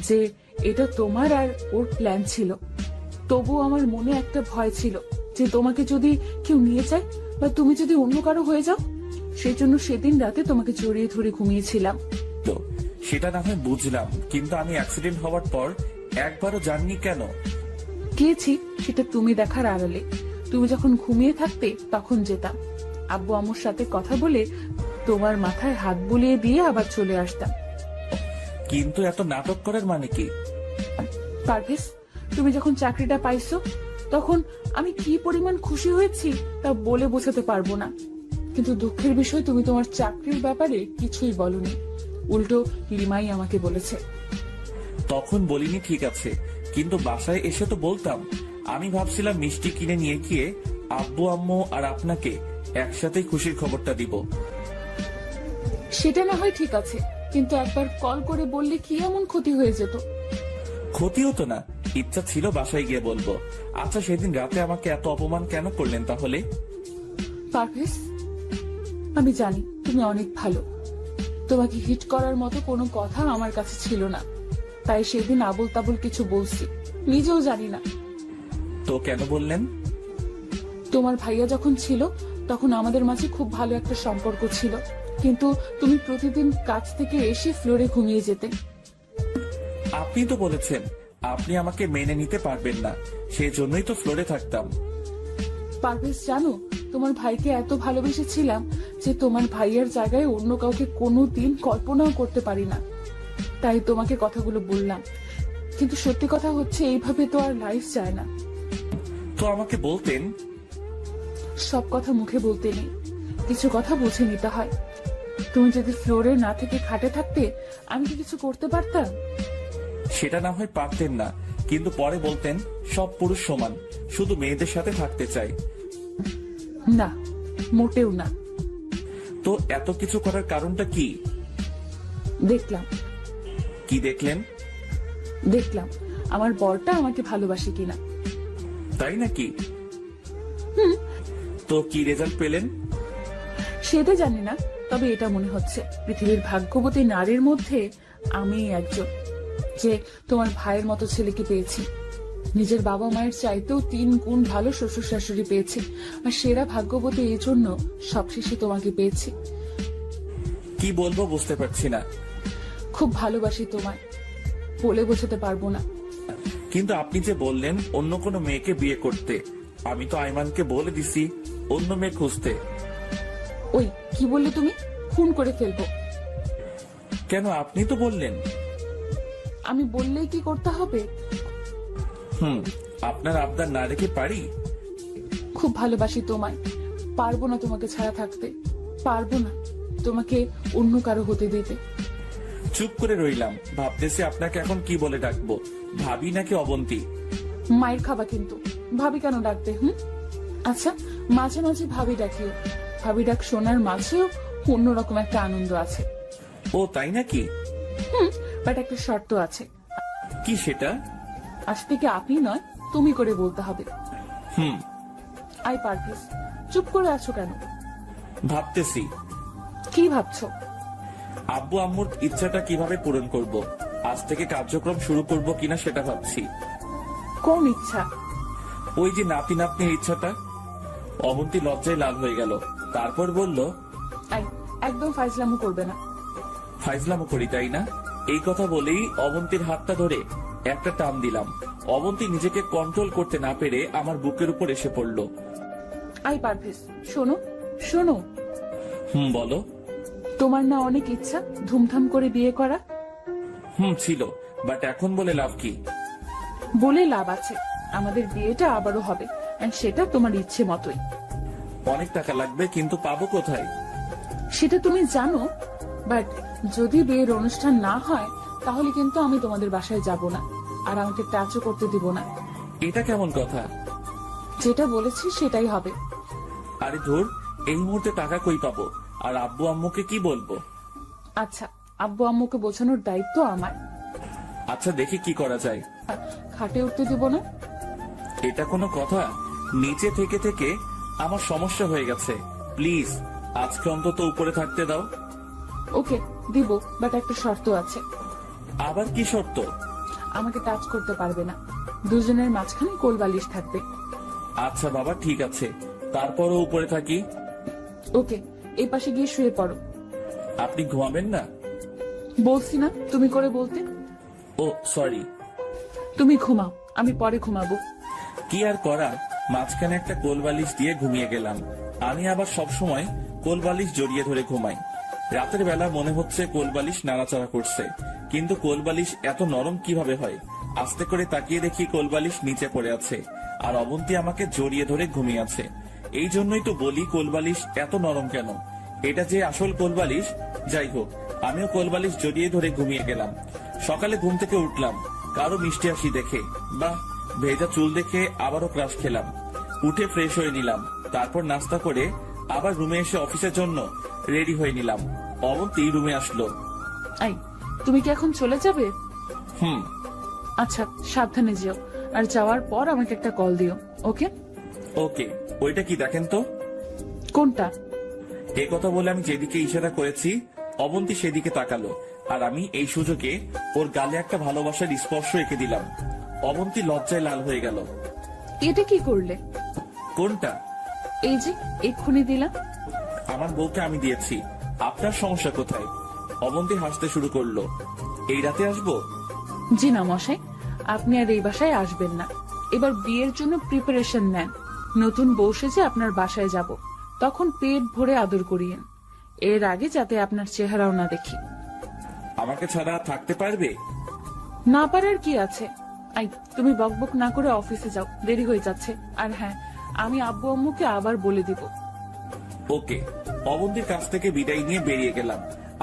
যে এটা তোমার আর ওর প্ল্যান ছিল। তবু আমার মনে একটা ভয় ছিল যে তোমাকে যদি কেউ নিয়ে যায় বা তুমি যদি অন্য কারো হয়ে যাও। সেই জন্য সেদিন রাতে তোমাকে জড়িয়ে ধরে ঘুমিয়েছিলাম। তো সেটা না হয় বুঝলাম, কিন্তু আমি অ্যাক্সিডেন্ট হওয়ার পর একবারও জাননি কেন? গিয়েছি সেটা তুমি দেখার আড়ালে। তুমি যখন ঘুমিয়ে থাকতে তখন যেতাম, আব্বু আম্মুর সাথে কথা বলে তোমার মাথায় হাত বুলিয়ে দিয়ে আবার চলে আসতাম। কিন্তু এত নাটক করার মানে কি? পারভেজ, তুমি যখন চাকরিটা পাইছো তখন আমি কি পরিমাণ খুশি হয়েছি তা বলে বোঝাতে পারবো না। কিন্তু দুঃখের বিষয়, তুমি তোমার চাকরির ব্যাপারে কিছুই বলনি, উল্টো লিমাই আমাকে বলেছে। তখন বলিনি ঠিক আছে, কিন্তু বাসায় এসে তো বলতাম। আমি ভাবছিলাম মিষ্টি কিনে নিয়ে গিয়ে আব্বু আম্মু আর আপনাকে একসাথেই খুশির খবরটা দিব। সেটা না হয় ঠিক আছে, কিন্তু একবার কল করে বললে কি এমন ক্ষতি হয়ে যেত? ক্ষতি হতো না, ইচ্ছা ছিল বাসায় গিয়ে বলবো। আচ্ছা, সেদিন রাতে আমাকে এত অপমান কেন করলেন তাহলে? পারভেজ, আমি জানি তুমি অনেক ভালো। তোমাকে হিট করার মতো কোনো কথা আমার কাছে ছিল না, তাই সেদিন আবল তাবল কিছু বলছি, নিজেও জানি না। তো কেন বললেন? তোমার ভাইয়া যখন ছিল তখন আমাদের মাঝে খুব ভালো একটা সম্পর্ক ছিল, কিন্তু তুমি প্রতিদিন কাজ থেকে এসে ফ্লোরে ঘুমিয়ে যেতে। আপনি তো বলেছেন আপনি আমাকে মেনে নিতে পারবেন না, সেই জন্যই তো ফ্লোরে থাকতাম। পারভেজ, জানো তোমার ভাইকে এত ভালোবেসেছিলাম যে তোমার ভাইয়ের জায়গায় অন্য কাউকে কোনোদিন কল্পনাও করতে পারি না, তাই তোমাকে কথাগুলো বললাম। কিন্তু সত্যি কথা হচ্ছে, এইভাবে তো আর লাইফ যায় না। তো আমাকে বলতেন। সব কথা মুখে বলতে নেই, কিছু কথা বুঝে নিতে হয়। তুমি যদি ফ্লোরে না থেকে খাটে থাকতে, আমি কি কিছু করতে পারতাম? সেটা না হয় পারতেন না, কিন্তু পরে বলতেন সব পুরুষ সমান, শুধু মেয়েদের সাথে থাকতে চাই। না, মোটেও না। তো এত কিছু করার কারণটা কি? দেখলাম। কি দেখলেন? দেখলাম আমার বরটা আমাকে ভালোবাসে কিনা। তাই নাকি? তো কি রেজাল্ট পেলেন? সেটা জানি না, তবে এটা মনে হচ্ছে পৃথিবীর ভাগ্যবতী নারীর মধ্যে আমি একজন, যে তোমার ভাইয়ের মতো ছেলেকে পেয়েছি। নিজের বাবা মায়ের চাইতেও 3 গুণ ভালো শ্বশুর শাশুড়ি পেয়েছি, আর সেরা ভাগ্যবতী এই জন্য সবশেষে তোমাকে পেয়েছি। কি বলবো বুঝতে পারছি না। খুব ভালোবাসি তোমায়, বলে বোঝাতে পারবো না। কিন্তু আপনি যে বললেন অন্য কোনো মেয়েকে বিয়ে করতে, আমি তো আইমানকে বলে দিছি অন্য মেয়ে খুঁজতে। ওই কি বললে তুমি? খুন করে ফেলবো। কেন? আপনি তো বললেন। আমি বললেই কি করতে হবে? আপনার আবদার না রেখে পারি? খুব ভালোবাসি তোমায়, পারবো না তোমাকে ছাড়া থাকতে, পারবো না তোমাকে অন্য কারো হতে দিতে। চুপ করে রইলাম, ভাবতেছি আপনাকে এখন কি বলে ডাকবো, ভাবি নাকি অবন্তী? মায়ের খাবা কিন্তু। ভাবি কেন ডাকতে? আচ্ছা, মাঝে মাঝে ভাবি ডাকিও। ভাবি ডাক শোনার মাঝেও অন্যরকম একটা আনন্দ আছে। ও তাই নাকি? বাট একটা শর্ত আছে। কি সেটা? আজ থেকে আপনি নয়, তুমি করে বলতে হবে। হুম। আই পারভেজ, চুপ করে আছো কেন? ভাবতেছি। কি ভাবছো? আব্বু আম্মুর ইচ্ছাটা কিভাবে পূরণ করব। আজ থেকে কার্যক্রম শুরু করব কিনা সেটা ভাবছি। কোন ইচ্ছা? ওই যে নাতি নাতনির ইচ্ছাটা। অবন্তী লজ্জায় লাল হয়ে গেল, তারপর বলল, এই, একদম ফাইজলামো করবে না। ফাইজলামো করি তাই না? এই কথা বলেই অবন্তীর হাতটা ধরে একটা টান দিলাম। অবন্তী নিজেকে কন্ট্রোল করতে না পেরে আমার বুকের উপর এসে পড়ল। আই পারভেজ, শোনো শোনো, বলো। তোমার না অনেক ইচ্ছা ধুমধাম করে বিয়ে করা? ছিল, বাট এখন বলে লাভ কি? বলে লাভ আছে, আমাদের বিয়েটা আবারও হবে, আর সেটা তোমার ইচ্ছে মতোই। অনেক টাকা লাগবে, কিন্তু পাবো কোথায়? সেটা তুমি জানো, বাট যদি বিয়ের অনুষ্ঠান না হয় তাহলে কিন্তু আমি তোমাদের বাসায় যাব না, আর আমাকে টাচও করতে দিব না। এটা কেমন কথা? যেটা বলেছি সেটাই হবে। আরে ধুর, এই মুহূর্তে টাকা কই পাবো? আর আব্বু আম্মুকে কি বলবো? আচ্ছা, আব্বু আম্মুকে বোঝানোর দায়িত্ব আমার। আচ্ছা, দেখি কি করা যায়। খাটে উঠতে দিব না। এটা কোনো কথা? নিচে থেকে থেকে আমার সমস্যা হয়ে গেছে। প্লিজ আজকে অন্তত উপরে থাকতে দাও। ওকে, দিব, বাট একটা শর্ত আছে। আবার কি শর্ত? আমাকে টাচ করতে পারবে না, দুজনের মাঝখানে কোলবালিশ থাকবে। আচ্ছা বাবা, ঠিক আছে, তারপরও উপরে থাকি। ওকে, এই পাশে গিয়ে শুয়ে পড়ো। আপনি ঘুমাবেন না? বলছি না তুমি করে বলতে। ও সরি। তুমি ঘুমাও, আমি পরে ঘুমাবো। কি আর করা, মাঝখানে একটা কোলবালিশ দিয়ে ঘুমিয়ে গেলাম। আমি আবার সবসময় কোলবালিশ জড়িয়ে ধরে ঘুমাই। রাতের বেলা মনে হচ্ছে কোলবালিশ নাড়াচাড়া করছে, কিন্তু কোলবালিশ এত নরম কিভাবে হয়? আস্তে করে তাকিয়ে দেখি কোলবালিশ নিচে পড়ে আছে, আর অবন্তী আমাকে জড়িয়ে ধরে ঘুমিয়ে আছে। এই জন্যই তো বলি কোলবালিশ এত নরম কেন। এটা যে আসল কোলবালিশ। যাই হোক, আমিও কোলবালিশ জড়িয়ে ধরে ঘুমিয়ে গেলাম। সকালে ঘুম থেকে উঠলাম কারো মিষ্টি হাসি দেখে, বা ভেজা চুল দেখে আবারও ক্রাশ খেলাম। উঠে ফ্রেশ হয়ে নিলাম, তারপর নাস্তা করে আবার রুমে এসে অফিসের জন্য রেডি হয়ে নিলাম। অবন্তী রুমে আসলো। এই, তুমি কি এখন চলে যাবে? হুম। আচ্ছা, সাবধানে যেও, আর যাওয়ার পর আমাকে একটা কল দিও। ওকে? ওকে। ওইটা কি দেখেন তো? কোনটা? এই কথা বলে আমি যেদিকে ইশারা করেছি অবন্তী সেদিকে তাকালো, আর আমি এই সুযোগে ওর গালে একটা ভালোবাসার স্পর্শ এঁকে দিলাম। অবন্তী লজ্জায় লাল হয়ে গেল। এটা কি করলে? কোনটা? এই যে এক্ষুনি দিলাম। আমার বউকে আমি দিয়েছি, আপনার সমস্যা কোথায়? অবন্তী হাসতে শুরু করলো। এই রাতে আসবো? জি না মশাই, আপনি আর এই বাসায় আসবেন না। এবার বিয়ের জন্য প্রিপারেশন নেন। নতুন বউ সেজে আপনার বাসায় যাব, তখন পেট ভরে আদর করিয়েন। এর আগে যাতে আপনার চেহারাও না দেখি। আমাকে ছাড়া থাকতে পারবে? না পারার কি আছে? আই, তুমি বকবক না করে অফিসে যাও, দেরি হয়ে যাচ্ছে। আর হ্যাঁ, আমি আব্বু আম্মুকে আবার বলে দিব। ওকে। অবন্তীর কাছ থেকে বিদায় নিয়ে বেরিয়ে গেলাম।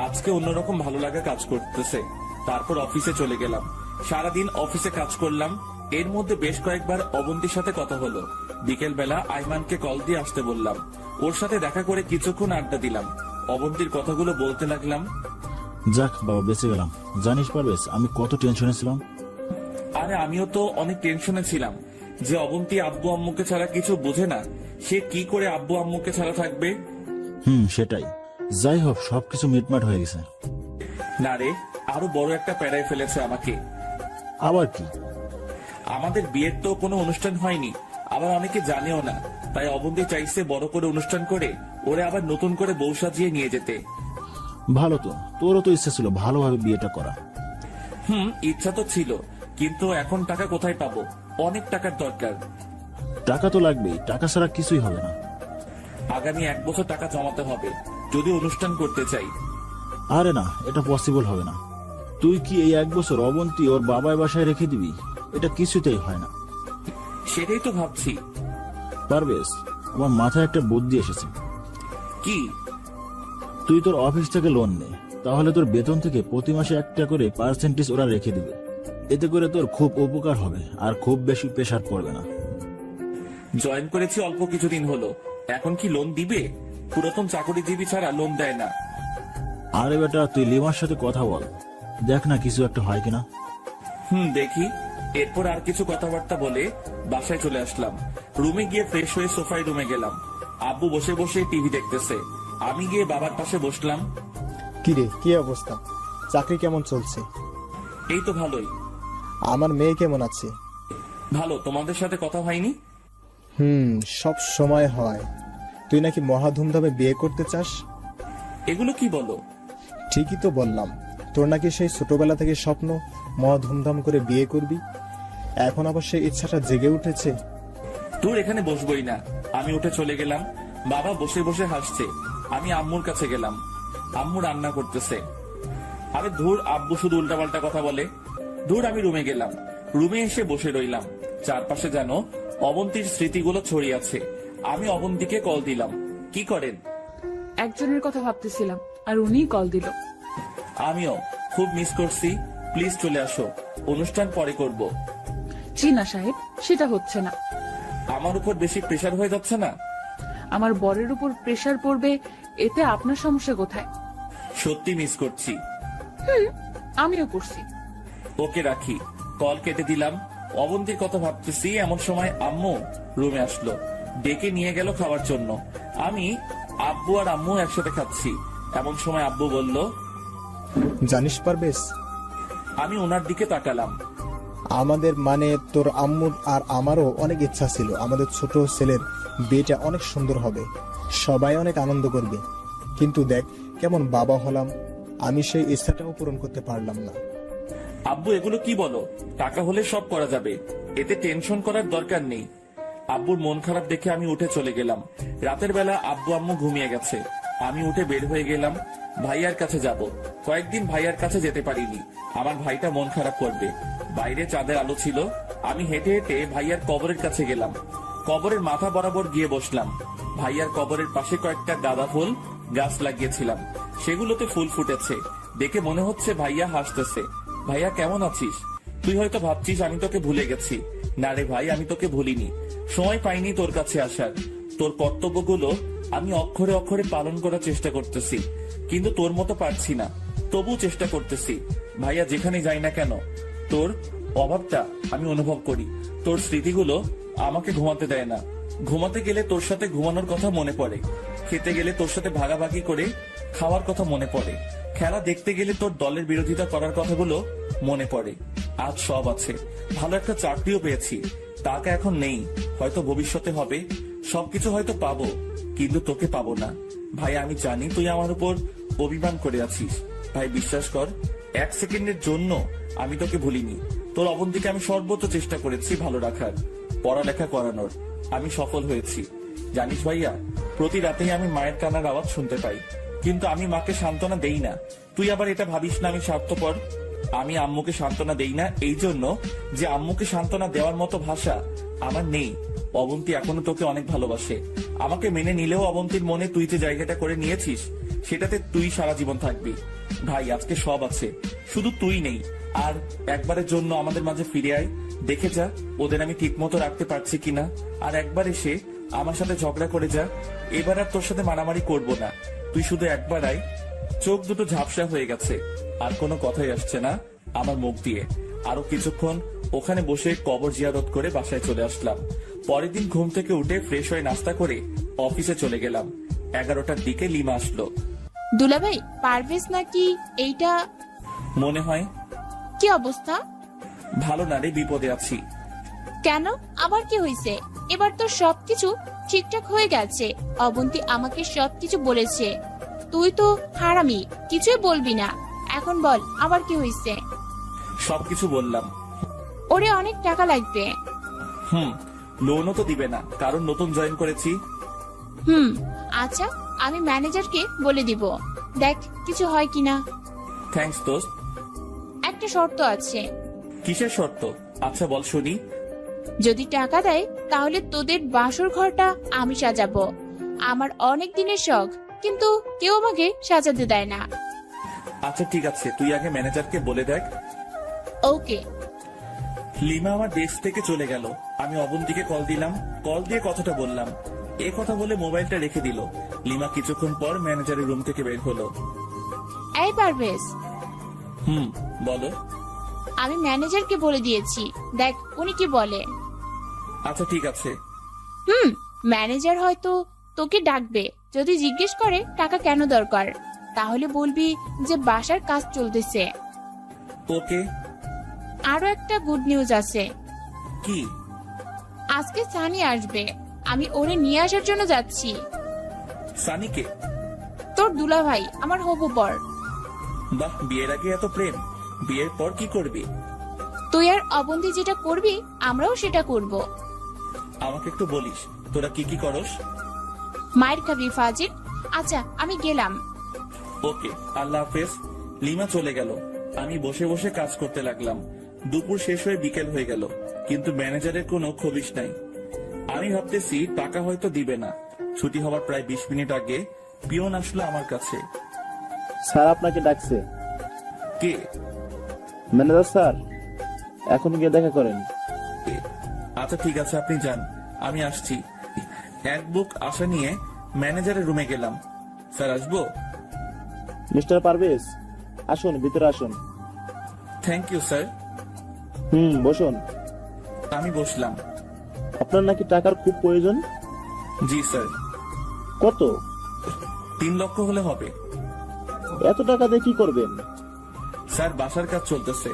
আজকে অন্যরকম ভালো লাগা কাজ করতেছে। তারপর অফিসে চলে গেলাম। সারাদিন অফিসে কাজ করলাম। এর মধ্যে বেশ কয়েকবার অবন্তীর সাথে কথা হলো। বিকেল বেলা আইমানকে কল দিয়ে আসতে বললাম। ওর সাথে দেখা করে কিছুক্ষণ আড্ডা দিলাম। অবন্তীর কথাগুলো বলতে লাগলাম। যাক বাবা, বেঁচে গেলাম। জানিস পারবেশ, আমি কত টেনশনে ছিলাম। আরে আমিও তো অনেক টেনশনে ছিলাম যে অবন্তী আব্বু আম্মুকে ছাড়া কিছু বোঝে না, সে কি করে আব্বু আম্মুকে ছাড়া থাকবে। সেটাই। যাই হোক, সবকিছু মিটমাট হয়ে গেছে। না রে, আরো বড় একটা প্যারায় ফেলেছে আমাকে। আবার কি? আমাদের বিয়ের তো কোনো অনুষ্ঠান হয়নি, আবার অনেকে জানেও না। তাই অবন্তী চাইছে বড় করে অনুষ্ঠান করে ওরে আবার নতুন করে বউ সাজিয়ে নিয়ে যেতে। ভালো তো, তোরও তো ইচ্ছা ছিল ভালোভাবে বিয়েটা করা। ইচ্ছা তো ছিল, কিন্তু এখন টাকা কোথায় পাবো? অনেক টাকার দরকার। টাকা তো লাগবেই, টাকা ছাড়া কিছুই হবে না। আগামী 1 বছর টাকা জমাতে হবে যদি অনুষ্ঠান করতে চাই। আরে না, এটা পসিবল হবে না। তুই কি এই 1 বছর অবন্তী ওর বাবার বাসায় রেখে দিবি? এটা কিছুতেই হয় না। সেটাই তো ভাবছি। পারবেশ, আমার মাথায় একটা বুদ্ধি এসেছে। কি? তুই তোর অফিস থেকে লোন নে, তাহলে তোর বেতন থেকে প্রতি মাসে একটা করে পার্সেন্টেজ ওরা রেখে দিবে। এতে করে তোর খুব উপকার হবে, আর খুব বেশি প্রেশার পড়বে না। জয়েন করেছি অল্প কিছুদিন হলো, এখন কি লোন দিবে? পুরাতন চাকরিজীবী ছাড়া লোন দেয় না। আরে বেটা, তুই লিমার সাথে কথা বল, দেখ না কিছু একটা হয় কিনা। দেখি। এরপর আর কিছু কথাবার্তা বলে বাসায় চলে আসলাম। রুমে গিয়ে ফ্রেশ হয়ে সোফায় রুমে গেলাম। আব্বু বসে বসে টিভি দেখতেছে। আমি গিয়ে বাবার পাশে বসলাম। কিরে, কি অবস্থা? চাকরি কেমন চলছে? এই তো ভালোই। আমার মেয়ে কেমন আছে? ভালো। তোমাদের সাথে কথা হয়নি? সব সময় হয়। তুই নাকি মহা ধুমধামে বিয়ে করতে চাস? এগুলো কি বলো? ঠিকই তো বললাম। তোর নাকি সেই ছোটবেলা থেকে স্বপ্ন মহা ধুমধাম করে বিয়ে করবি, এখন আবার সেই ইচ্ছাটা জেগে উঠেছে। তোর এখানে বসবই না। আমি উঠে চলে গেলাম। বাবা বসে বসে হাসছে। আমি আম্মুর কাছে গেলাম। আম্মু রান্না করতেছে। আরে ধুর, আব্বু শুধু উল্টাপাল্টা কথা বলে। ধুর, আমি রুমে গেলাম। রুমে এসে বসে রইলাম। চারপাশে যেন অবন্তীর স্মৃতিগুলো ছড়িয়ে আছে। আমি অবন্তীকে কল দিলাম। কি করেন? একজনের কথা ভাবতেছিলাম, আর উনিই কল দিল। আমিও খুব মিস করছি। প্লিজ চলে আসো, অনুষ্ঠান পরে করব। জি না সাহেব, সেটা হচ্ছে না। আমার উপর বেশি প্রেশার হয়ে যাচ্ছে না? আমার বরের উপর প্রেসার পড়বে, এতে আপনার সমস্যা কোথায়? সত্যি মিস করছি। আমিও করছি। ওকে রাখি। কল কেটে দিলাম। অবন্তীর কথা ভাবতেছি এমন সময় আম্মু রুমে আসলো। ডেকে নিয়ে গেল খাওয়ার জন্য। আমি, আব্বু আর আম্মু একসাথে খাচ্ছি। এমন সময় আব্বু বলল, জানিস পারবেশ, আমি ওনার দিকে তাকালাম। আমাদের মানে তোর আম্মুর আর আমারও অনেক ইচ্ছা ছিল আমাদের ছোট ছেলের বিয়েটা অনেক সুন্দর হবে, সবাই অনেক আনন্দ করবে। কিন্তু দেখ কেমন বাবা হলাম, আমি সেই ইচ্ছাটাও পূরণ করতে পারলাম না। আব্বু এগুলো কি বলো? টাকা হলে সব করা যাবে, এতে টেনশন করার দরকার নেই। আব্বুর মন খারাপ দেখে আমি উঠে চলে গেলাম। রাতের বেলা আব্বু আম্মু ঘুমিয়ে গেছে। আমি উঠে বের হয়ে গেলাম ভাইয়ার কাছে যাব। কয়েকদিন ভাইয়ার কাছে যেতে পারিনি, আমার ভাইটা মন খারাপ করবে। বাইরে চাঁদের আলো ছিল। আমি হেঁটে হেঁটে ভাইয়ার কবরের কাছে গেলাম। কবরের মাথা বরাবর গিয়ে বসলাম। ভাইয়ার কবরের পাশে কয়েকটা গাঁদা ফুল গাছ লাগিয়েছিলাম, সেগুলোতে ফুল ফুটেছে। দেখে মনে হচ্ছে ভাইয়া হাসতেছে। ভাইয়া কেমন আছিস? তুই হয়তো ভাবছিস আমি তোকে ভুলে গেছি। না রে ভাই, আমি তোকে ভুলিনি। সময় পাইনি তোর কাছে আসার। তোর কর্তব্যগুলো আমি অক্ষরে অক্ষরে পালন করার চেষ্টা করতেছি, কিন্তু তোর মতো পারছি না। তবু চেষ্টা করতেছি। ভাইয়া যেখানে যাই না কেন, তোর অভাবটা আমি অনুভব করি। তোর স্মৃতিগুলো আমাকে ঘুমাতে দেয় না। ঘুমাতে গেলে তোর সাথে ঘুমানোর কথা মনে পড়ে। খেতে গেলে তোর সাথে ভাগাভাগি করে খাওয়ার কথা মনে পড়ে। খেলা দেখতে গেলে তোর দলের বিরোধিতা করার কথাগুলো মনে পড়ে। আজ সব আছে। ভালো একটা চাকরিও পেয়েছি। টাকা এখন নেই, হয়তো ভবিষ্যতে হবে। সবকিছু হয়তো পাবো, কিন্তু তোকে পাবো না। ভাই আমি জানি তুই আমার উপর অভিমান করে আছিস। ভাই বিশ্বাস কর, এক সেকেন্ডের জন্য আমি তোকে ভুলিনি। তোর অবন্তীকে আমি সর্বোচ্চ চেষ্টা করেছি ভালো রাখার, পড়ালেখা করানোর। আমি সফল হয়েছি। জানিস ভাইয়া, প্রতি রাতেই আমি মায়ের কান্নার আওয়াজ শুনতে পাই, কিন্তু আমি মাকে সান্ত্বনা দেই না। তুই আবার এটা ভাবিস না আমি স্বার্থপর। আমি আম্মুকে সান্ত্বনা দেই না এই জন্য যে আম্মুকে সান্ত্বনা দেওয়ার মতো ভাষা আমার নেই। অবন্তী এখনো তোকে অনেক ভালোবাসে। আমাকে মেনে নিলেও অবন্তীর মনে তুই যে জায়গাটা করে নিয়েছিস, সেটাতে তুই সারা জীবন থাকবি। ভাই আজকে সব আছে, শুধু তুই নেই। আর একবারের জন্য আমাদের মাঝে ফিরে আয়, দেখে যা ওদের আমি ঠিক মতো রাখতে পারছি কিনা। আর একবার এসে আমার সাথে ঝগড়া করে যা। এবার আর তোর সাথে মারামারি করব না। তুই শুধু একবার আয়। চোখ দুটো ঝাপসা হয়ে গেছে, আর কোনো কথাই আসছে না আমার মুখ দিয়ে। আরো কিছুক্ষণ ওখানে বসে কবর জিয়ারত করে বাসায় চলে আসলাম। পরের দিন ঘুম থেকে উঠে ফ্রেশ হয়ে নাস্তা করে অফিসে চলে গেলাম। 11টার দিকে লিমা আসলো। দুলাভাই, পারভেজ নাকি এইটা? মনে হয়। কি অবস্থা? ভালো না রে, বিপদে আছি। কেন, আবার কি হয়েছে? এবার তো সবকিছু ঠিকঠাক হয়ে গেছে। অবন্তী আমাকে সবকিছু বলেছে। তুই তো হারামি, কিছুই বলবি না। এখন বল, আবার কি হয়েছে? সবকিছু বললাম। ওরে অনেক টাকা লাগবে। লোনও তো দিবে না, কারণ নতুন জয়েন করেছি। আচ্ছা, আমি ম্যানেজারকে বলে দিব। দেখ কিছু হয় কিনা। থ্যাঙ্কস দোস্ত। একটা শর্ত আছে। কিসের শর্ত? আচ্ছা বল শুনি। যদি টাকা দেয় তাহলে তোদের বাসর ঘরটা আমি সাজাবো। আমার অনেক দিনের শখ, কিন্তু কেউ আমাকে সাজাতে দেয় না। আচ্ছা ঠিক আছে, তুই আগে ম্যানেজারকে বলে দেখ। ওকে। লিমা আমার ডেস্ক থেকে চলে গেল। আমি অবন্তীকে কল দিলাম। কল দিয়ে কথাটা বললাম। এ কথা বলে মোবাইলটা রেখে দিল। লিমা কিছুক্ষণ পর ম্যানেজারের রুম থেকে বের হলো। এই পারভেজ। বলো। আমি ম্যানেজারকে বলে দিয়েছি, দেখ উনি কি বলে। আচ্ছা ঠিক আছে। ম্যানেজার হয়তো তোকে ডাকবে, যদি জিজ্ঞেস করে টাকা কেন দরকার। তাহলে বলবি যে বাসার কাজ চলতেছে। ওকে। আরো একটা গুড নিউজ আছে। কি? আজকে সানি আসবে, আমি ওরে নিয়ে আসার জন্য যাচ্ছি। সানিকে? তোর দুলাভাই, আমার হবু বর। বাহ, বিয়ের আগে এত প্রেম, বিয়ের পর কি করবি? তুই আর অবন্তি যেটা করবি আমরাও সেটা করব। আমাকে একটু বলিস তোরা কি কি করস? মায়ের খাবি ফাজিল। আচ্ছা আমি গেলাম। ওকে, আল্লাহ হাফেজ। লিমা চলে গেল। আমি বসে বসে কাজ করতে লাগলাম। দুপুর শেষ হয়ে বিকেল হয়ে গেল, কিন্তু ম্যানেজারের কোনো খবিশ নাই। আমি ভাবতেছি টাকা হয়তো দিবে না। ছুটি হওয়ার প্রায় 20 মিনিট আগে পিয়ন আসলো আমার কাছে। স্যার আপনাকে ডাকছে। কে? ম্যানেজার স্যার, এখন গিয়ে দেখা করেন। আচ্ছা ঠিক আছে, আপনি যান, আমি আসছি। এক বুক আশা নিয়ে ম্যানেজারের রুমে গেলাম। স্যার আসবো? মিস্টার পারভেজ, আসুন ভিতরে আসুন। Thank you sir. বসুন। আমি বসলাম। আপনার নাকি টাকার খুব প্রয়োজন? জি স্যার। কত? 3 লক্ষ হলে হবে। এত টাকা দিয়ে কি করবেন? স্যার বাসার কাজ চলতেছে।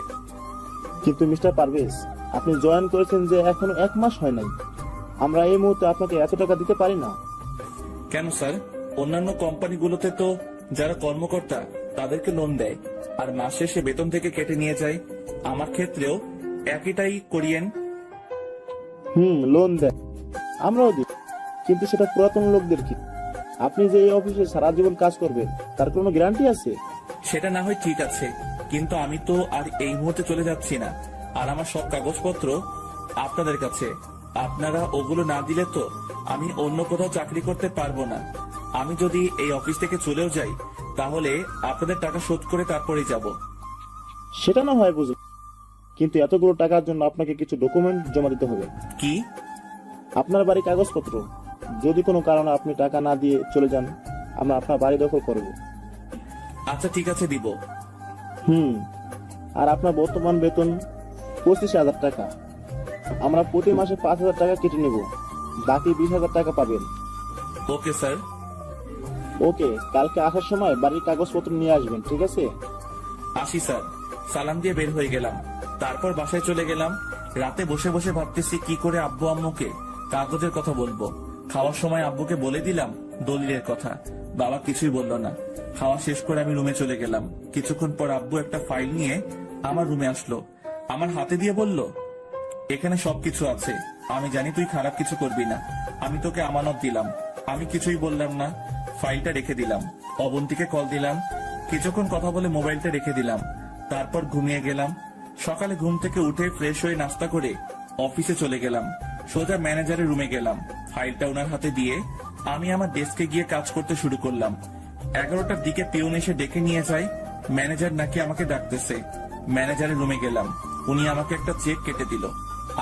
কিন্তু মিস্টার পারভেজ, আপনি জয়েন করেছেন যে এখনো 1 মাস হয় নাই। আমরা এই মুহূর্তে আপনাকে এত টাকা দিতে পারি না। কেন স্যার? অন্যান্য কোম্পানিগুলোতে তো যারা কর্মকর্তা তাদেরকে লোন দেয় আর মাস শেষে বেতন থেকে কেটে নিয়ে যায়। আমার ক্ষেত্রেও একইটাই করিয়েন। লোন দেয়, আমরাও দিই, কিন্তু সেটা পুরাতন লোকদের কি। আপনি যে এই অফিসে সারা জীবন কাজ করবেন তার কোনো গ্যারান্টি আছে? সেটা না হয় ঠিক আছে, কিন্তু আমি তো আর এই মুহূর্তে চলে যাচ্ছি না। আর আমার সব কাগজপত্র আপনাদের কাছে। আপনারা ওগুলো না দিলে তো আমি অন্য কোথাও চাকরি করতে পারবো না। আমি যদি এই অফিস থেকে চলেও যাই তাহলে আপনাদের টাকা শোধ করে তারপরেই যাব। সেটা না হয় বুঝলাম, কিন্তু এতগুলো টাকার জন্য আপনাকে কিছু ডকুমেন্ট জমা দিতে হবে। কি? আপনার বাড়ির কাগজপত্র। যদি কোনো কারণে আপনি টাকা না দিয়ে চলে যান, আমরা আপনার বাড়ি দখল করব। আচ্ছা ঠিক আছে, দিব। আর আপনার বর্তমান বেতন 25,000 টাকা। আমরা প্রতি মাসে 5,000 টাকা কেটে নেব, বাকি 20,000 টাকা পাবেন। Okay sir. ওকে, কালকে আসার সময় বাড়ির কাগজপত্র নিয়ে আসবেন, ঠিক আছে? আসি স্যার। সালাম দিয়ে বের হয়ে গেলাম। তারপর বাসায় চলে গেলাম। রাতে বসে বসে ভাবতেছি কি করে আব্বু আম্মুকে কাগজের কথা বলবো। খাওয়ার সময় আব্বুকে বলে দিলাম দলিলের কথা। বাবা কিছুই বলল না। খাওয়া শেষ করে আমি রুমে চলে গেলাম। কিছুক্ষণ পর আব্বু একটা ফাইল নিয়ে আমার রুমে আসলো, আমার হাতে দিয়ে বলল, এখানে সবকিছু আছে। আমি জানি তুই খারাপ কিছু করবি না। আমি তোকে আমানত দিলাম। আমি কিছুই বললাম না, ফাইলটা রেখে দিলাম। অবন্তীকে কল দিলাম। কিছুক্ষণ কথা বলে মোবাইলটা রেখে দিলাম। তারপর ঘুমিয়ে গেলাম। সকালে ঘুম থেকে উঠে ফ্রেশ হয়ে নাস্তা করে অফিসে চলে গেলাম। সোজা ম্যানেজারের রুমে গেলাম। ফাইলটা ওনার হাতে দিয়ে আমি আমার ডেস্কে গিয়ে কাজ করতে শুরু করলাম। 11টার দিকে পিয়ন এসে ডেকে নিয়ে যায় ম্যানেজার নাকি আমাকে ডাকতেছে। ম্যানেজারের রুমে গেলাম। উনি আমাকে একটা চেক কেটে দিল।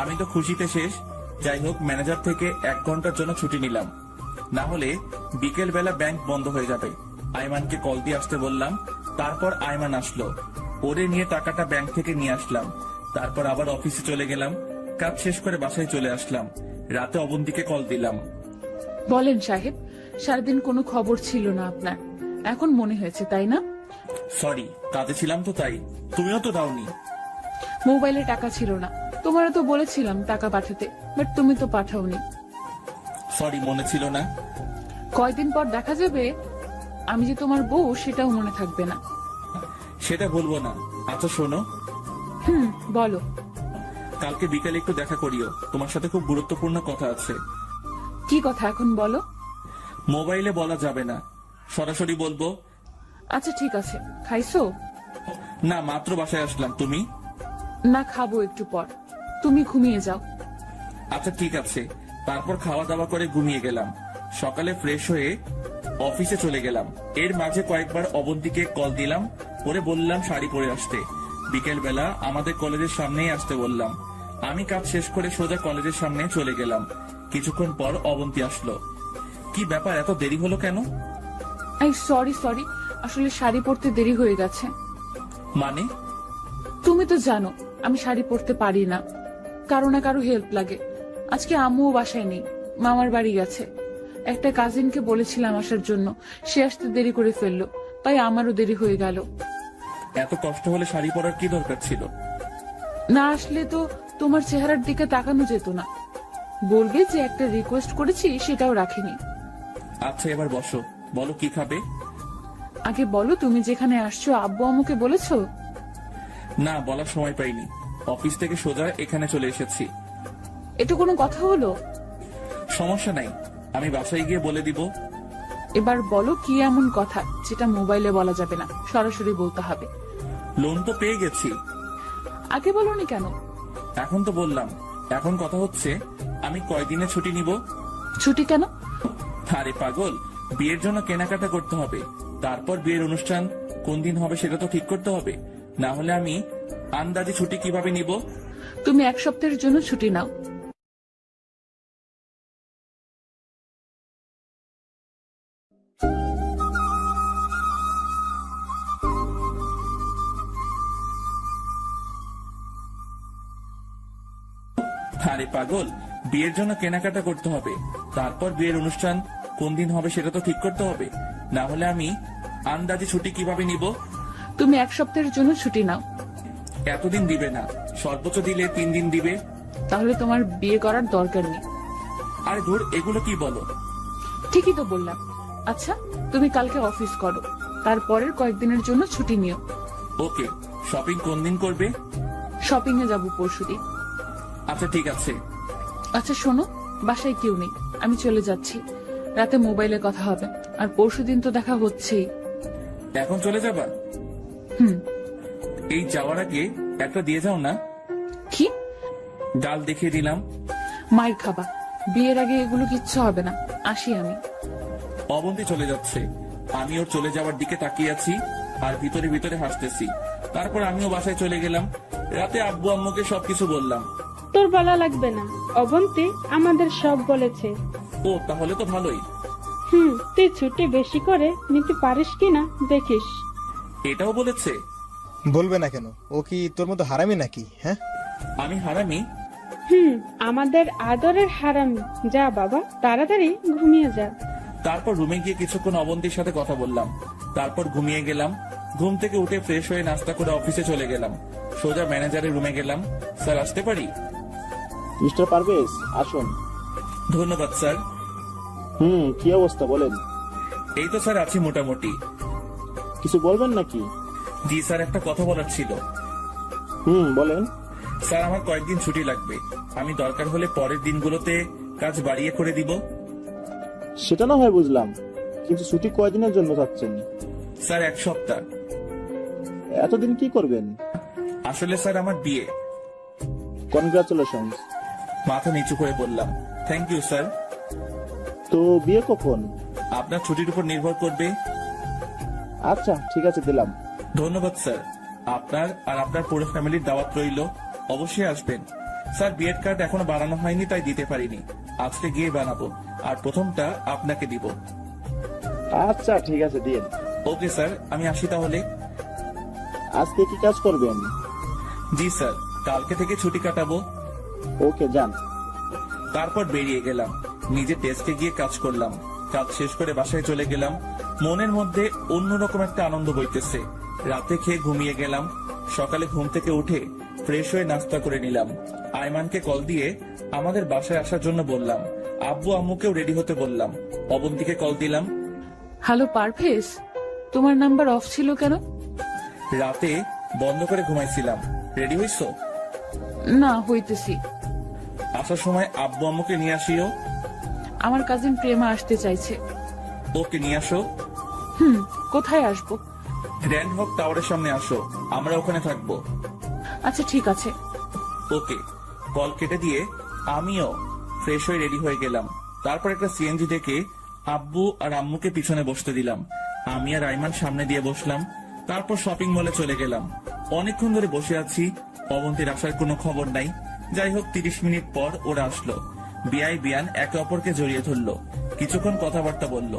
আমি তো খুশিতে শেষ। যাই হোক, ম্যানেজার থেকে 1 ঘন্টার জন্য ছুটি নিলাম, না হলে বিকেল বেলা ব্যাংক বন্ধ হয়ে যাবে। আইমানকে কল দিয়ে আসতে বললাম। তারপর আইমান আসলো। ওরে নিয়ে টাকাটা ব্যাংক থেকে নিয়ে আসলাম। তারপর আবার অফিসে চলে গেলাম। কাজ শেষ করে বাসায় চলে আসলাম। রাতে অবন্তীকে কল দিলাম। বলেন সাহেব, সারাদিন কোনো খবর ছিল না আপনার, এখন মনে হয়েছে তাই না? সরি, কাজে ছিলাম তো তাই। তুমিও তো দাওনি। মোবাইলে টাকা ছিল না, তোমারও তো বলেছিলাম টাকা পাঠাতে, বাট তুমি তো পাঠাওনি। সরি, মনে ছিল না। কয়দিন পর দেখা যাবে আমি যে তোমার বউ সেটাও মনে থাকবে না। সেটা বলবো না। আচ্ছা শোনো, বলো। কালকে বিকালে একটু দেখা করিও, তোমার সাথে খুব গুরুত্বপূর্ণ কথা আছে। কি কথা এখন বলো? মোবাইলে বলা যাবে না, সরাসরি বলবো। আচ্ছা ঠিক আছে। খাইছো? না, মাত্র বাসায় আসলাম। তুমি? না, খাবো একটু পর। তুমি ঘুমিয়ে যাও। আচ্ছা ঠিক আছে। তারপর খাওয়া দাওয়া করে ঘুমিয়ে গেলাম। সকালে ফ্রেশ হয়ে অফিসে চলে গেলাম। এর মাঝে কয়েকবার অবন্তীকে কল দিলাম, পরে বললাম শাড়ি পরে আসতে। বিকেল বেলা আমাদের কলেজের সামনেই আসতে বললাম। আমি কাজ শেষ করে সোজা কলেজের সামনে চলে গেলাম। কিছুক্ষণ পর অবন্তী আসলো। কি ব্যাপার, এত দেরি হলো কেন? এই সরি, আসলে শাড়ি পরতে দেরি হয়ে গেছে। মানে? তুমি তো জানো আমি শাড়ি পরতে পারি না, কারো না কারো হেল্প লাগে। আজকে আম্মুও বাসায় নেই, মামার বাড়ি গেছে। একটা কাজিনকে বলেছিলাম আসার জন্য, সে আসতে দেরি করে ফেললো, তাই আমারও দেরি হয়ে গেল। এত কষ্ট হলে শাড়ি পরার কি দরকার ছিল? না আসলে তো তোমার চেহারার দিকে তাকানো যেত না। বলবে যে একটা রিকোয়েস্ট করেছি সেটাও রাখিনি। আচ্ছা এবার বসো, বলো কি খাবে? আগে বলো, তুমি যেখানে আসছো আব্বু আম্মুকে বলেছো? না, বলার সময় পাইনি। অফিস থেকে সোজা এখানে চলে এসেছি। এটা কোনো কথা হলো? সমস্যা নাই, আমি বাসায় গিয়ে বলে দিব। এবার বলো কি এমন কথা যেটা মোবাইলে বলা যাবে না, সরাসরি বলতে হবে। লোন তো পেয়ে গেছি। আগে বলনি কেন? এখন তো বললাম। এখন কথা হচ্ছে আমি কয়দিনে ছুটি নিব। ছুটি কেন? আরে পাগল, বিয়ের জন্য কেনাকাটা করতে হবে। তারপর বিয়ের অনুষ্ঠান কোন দিন হবে সেটা তো ঠিক করতে হবে। না হলে আমি আন্দাজে ছুটি কিভাবে নিব? তুমি 1 সপ্তাহের জন্য ছুটি নাও। আরে পাগল, বিয়ের জন্য কেনাকাটা করতে হবে। তারপর বিয়ের অনুষ্ঠান কোন দিন হবে সেটা তো ঠিক করতে হবে। না হলে আমি আন্দাজে ছুটি কিভাবে নিব? তুমি 1 সপ্তাহের জন্য ছুটি নাও। এতদিন দিবে না, সর্বোচ্চ দিলে 3 দিন দিবে। তাহলে তোমার বিয়ে করার দরকার নেই। আরে ধুর, এগুলো কি বলো? ঠিকই তো বললাম। আচ্ছা তুমি কালকে অফিস করো, তারপরের কয়েকদিনের জন্য ছুটি নিও। ওকে, শপিং কোন দিন করবে? শপিং এ যাবো পরশুদিন। আচ্ছা ঠিক আছে। আচ্ছা শোনো, বাসায় কেউ নেই, আমি চলে যাচ্ছি। রাতে মোবাইলে কথা হবে, আর পরশুদিন তো দেখা হচ্ছেই। এখন চলে যাবা? হুম। এই যাওয়ার আগে একটা দিয়ে যাও না। কি? ডাল দেখিয়ে দিলাম। মায়ের খাবা, বিয়ের আগে এগুলো কিচ্ছু হবে না। আসি আমি। অবন্তী চলে যাচ্ছে, আমি ওর চলে যাওয়ার দিকে তাকিয়ে আছি আর ভিতরে ভিতরে হাসতেছি। তারপর আমিও বাসায় চলে গেলাম। রাতে আব্বু আম্মুকে সবকিছু বললাম। তোর বলা লাগবে না, অবন্তী আমাদের সব বলেছে। ও তাহলে তো ভালোই। তুই ছুটি বেশি করে নিতে পারিস কিনা দেখিস। এটাও বলেছে? বলবে না কেন? ও কি তোর মতো হারামি নাকি? হ্যাঁ, আমি হারামি? আমাদের আদরের হারামি। যা বাবা, তাড়াতাড়ি ঘুমিয়ে যা। তারপর রুমে গিয়ে কিছুক্ষণ অবন্তীর সাথে কথা বললাম। তারপর ঘুমিয়ে গেলাম। ঘুম থেকে উঠে ফ্রেশ হয়ে নাস্তা করে অফিসে চলে গেলাম। সোজা ম্যানেজারের রুমে গেলাম। স্যার আসতে পারি? মিস্টার পারভেজ আসুন। ধন্যবাদ স্যার। কি অবস্থা বলেন? এই তো স্যার আছি মোটামুটি। কিছু বলবেন নাকি? জি স্যার, একটা কথা বলার ছিল। বলেন। স্যার আমার কয়েকদিন ছুটি লাগবে। আমি দরকার হলে পরের দিনগুলোতে কাজ বাড়িয়ে করে দিব। সেটা না হয় বুঝলাম, কিন্তু ছুটি কয়দিনের জন্য চাচ্ছেন? স্যার 1 সপ্তাহ। এতদিন কি করবেন? আসলে স্যার আমার বিয়ে। কনগ্রাচুলেশন। মাথা নিচু করে বললাম, থ্যাংক ইউ স্যার। তো বিয়ে কখন? আপনার ছুটির উপর নির্ভর করবে। আচ্ছা ঠিক আছে, দিলাম। ধন্যবাদ স্যার। আপনার আর আপনার পুরো ফ্যামিলির দাওয়াত রইল, অবশ্যই আসবেন। স্যার বিয়ের কার্ড এখনো বানানো হয়নি তাই দিতে পারিনি, আজকে গিয়ে বানাবো। আর প্রথমটা আপনাকে দিব। আচ্ছা ঠিক আছে, দিন। ওকে স্যার, আমি আসি তাহলে। আজকে কি কাজ করবেন? জি স্যার, কালকে থেকে ছুটি কাটাবো। ওকে, যান। তারপর বেরিয়ে গেলাম, নিজের ডেস্কে গিয়ে কাজ করলাম। কাজ শেষ করে বাসায় চলে গেলাম। মনের মধ্যে অন্যরকম একটা আনন্দ বইতেছে। রাতে খেয়ে ঘুমিয়ে গেলাম। সকালে ঘুম থেকে উঠে ফ্রেশ হয়ে নাস্তা করে নিলাম। আয়মানকে কল দিয়ে আমাদের বাসায় আসার জন্য বললাম। আব্বু আম্মুকেও রেডি হতে বললাম। অবন্তীকে কল দিলাম। হ্যালো পারভেজ, তোমার নাম্বার অফ ছিল কেন? রাতে বন্ধ করে ঘুমাইছিলাম। রেডি হইছো? না, হইতেছি। আসার সময় আব্বু আম্মুকে নিয়ে আসিও। আমার কাজিন প্রেমা আসতে চাইছে। ওকে নিয়ে আসো। কোথায় আসবো? গ্র্যান্ড হক টাওয়ারের সামনে আসো, আমরা ওখানে থাকবো। আচ্ছা ঠিক আছে। ওকে। কল কেটে দিয়ে আমিও ফ্রেশ হয়ে রেডি হয়ে গেলাম। তারপর একটা সিএনজি ডেকে আব্বু আর আম্মুকে পিছনে বসতে দিলাম। আমি আর আইমান সামনে দিয়ে বসলাম। তারপর শপিং মলে চলে গেলাম। অনেকক্ষণ ধরে বসে আছি, অবন্তীর আসার কোনো খবর নাই। যাই হোক 30 মিনিট পর ওরা আসলো। বিয়াই বিয়ান একে অপরকে জড়িয়ে ধরলো, কিছুক্ষণ কথাবার্তা বললো।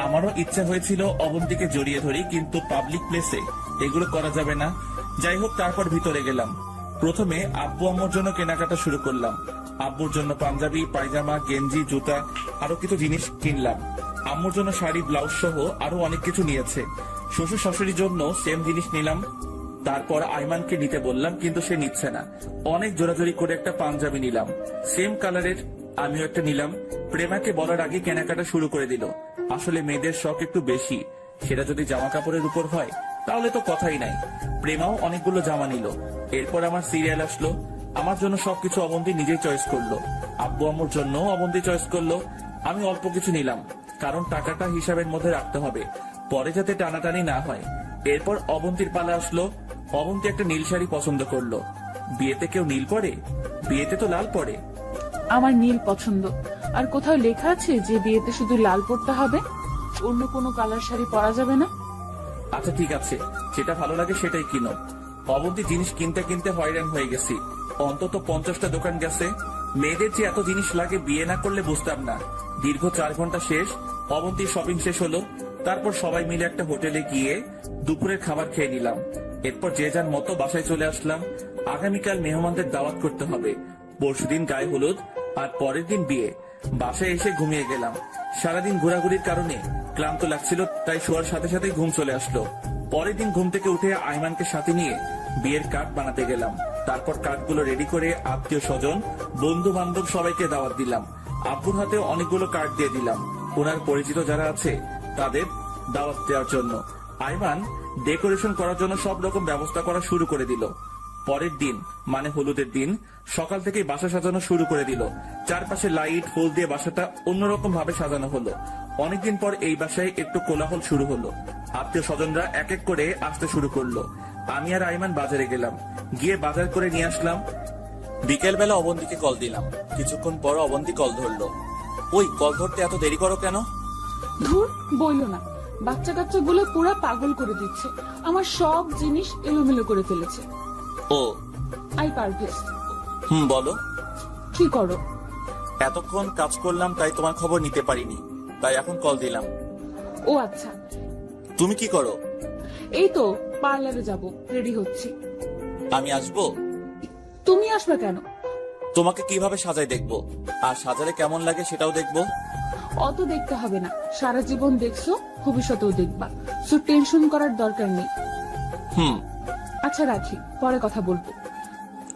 আমারও ইচ্ছা হয়েছিল অবন্তীকে জড়িয়ে ধরি, কিন্তু পাবলিক প্লেসে এগুলো করা যাবে না। যাই হোক তারপর ভিতরে গেলাম। প্রথমে আব্বু আম্মুর জন্য কেনাকাটা শুরু করলাম। আব্বুর জন্য পাঞ্জাবি, পায়জামা, গেঞ্জি, জুতা, আরো কিছু জিনিস কিনলাম। আম্মুর জন্য শাড়ি, ব্লাউজ সহ আরো অনেক কিছু নিয়েছে। শ্বশুর শাশুড়ির জন্য সেম জিনিস নিলাম। তারপর আইমানকে নিতে বললাম, কিন্তু সে নিচ্ছে না। অনেক জোরাজোরি করে একটা পাঞ্জাবি নিলাম, সেম কালারের। আমিও একটা নিলাম। প্রেমাকে বলার আগে কেনাকাটা শুরু করে দিল। আসলে মেয়েদের শখ একটু বেশি, সেটা যদি জামা কাপড়ের উপর হয় তাহলে তো কথাই নাই। প্রেমাও অনেকগুলো জামা নিল। এরপর আমার সিরিয়াল আসলো। আমার জন্য সবকিছু অবন্তী নিজেই চয়েস করলো। আব্বু আম্মুর জন্য অবন্তী চয়েস করলো। আমি অল্প কিছু নিলাম, কারণ টাকাটা হিসাবের মধ্যে রাখতে হবে, পরে যাতে টানাটানি না হয়। এরপর অবন্তীর পালা আসলো। অবন্তী একটা নীল শাড়ি পছন্দ করলো। বিয়েতে কেউ নীল পরে? বিয়েতে তো লাল পরে। আমার নীল পছন্দ। আর কোথাও লেখা আছে যে বিয়েতে শুধু লাল পরতে হবে, অন্য কোনো কালার শাড়ি পরা যাবে না? আচ্ছা ঠিক আছে, যেটা ভালো লাগে সেটাই কিনো। অবন্তী জিনিস কিনতে কিনতে হয়রান হয়ে গেছি। অন্তত 50টা দোকান গেছে। মেয়েদের যে এত জিনিস লাগে বিয়ে না করলে বুঝতাম না। দীর্ঘ 4 ঘন্টা শেষ। অবন্তীর শপিং শেষ হলো। তারপর সবাই মিলে একটা হোটেলে গিয়ে দুপুরের খাবার খেয়ে নিলাম। এরপর যে যার মতো বাসায় চলে আসলাম। আগামীকাল মেহমানদের দাওয়াত করতে হবে। পরশুদিন গায়ে হলুদ, আর পরের দিন বিয়ে। বাসায় এসে ঘুমিয়ে গেলাম। সারাদিন ঘোরাঘুরির কারণে ক্লান্ত লাগছিল, তাই শোয়ার সাথে সাথেই ঘুম চলে আসলো। পরের দিন ঘুম থেকে উঠে আইমানকে সাথে নিয়ে বিয়ের কার্ড বানাতে গেলাম। তারপর কার্ডগুলো রেডি করে আত্মীয় স্বজন, বন্ধু বান্ধব সবাইকে দাওয়াত দিলাম। আব্বুর হাতেও অনেকগুলো কার্ড দিয়ে দিলাম, ওনার পরিচিত যারা আছে তাদের দাওয়াত দেওয়ার জন্য। আইমান ডেকোরেশন করার জন্য সব রকম ব্যবস্থা করা শুরু করে দিল। পরের দিন মানে হলুদের দিন সকাল থেকেই বাসা সাজানো শুরু করে দিল। চারপাশে লাইট ফুল দিয়ে বাসাটা অন্যরকম ভাবে সাজানো হলো। অনেকদিন পর এই বাসায় একটু কোলাহল শুরু হলো। আত্মীয় স্বজনরা এক এক করে আসতে শুরু করলো। আমি আর আইমান বাজারে গেলাম, গিয়ে বাজার করে নিয়ে আসলাম। বিকেল বেলা অবন্তীকে কল দিলাম। কিছুক্ষণ পর অবন্তী কল ধরলো। ওই কল ধরতে এত দেরি করো কেন? ধুর, বইলো না। বাচ্চা কাচ্চা গুলো পুরো পাগল করে দিচ্ছে। আমার সব জিনিস এলোমেলো করে ফেলেছে। ও আই পারভেজ, বলো। কি করো? এতক্ষণ কাজ করলাম, তাই তোমার খবর নিতে পারিনি, তাই এখন কল দিলাম। ও আচ্ছা, তুমি কি করো? এই তো পার্লারে যাব, রেডি হচ্ছি। আমি আসবো? তুমি আসবে কেন? তোমাকে কিভাবে সাজাই দেখবো, আর সাজালে কেমন লাগে সেটাও দেখবো। অত দেখতে হবে না, সারা জীবন দেখছো, ভবিষ্যতেও দেখবা, সো টেনশন করার দরকার নেই। আচ্ছা রাখি, পরে কথা বলবো।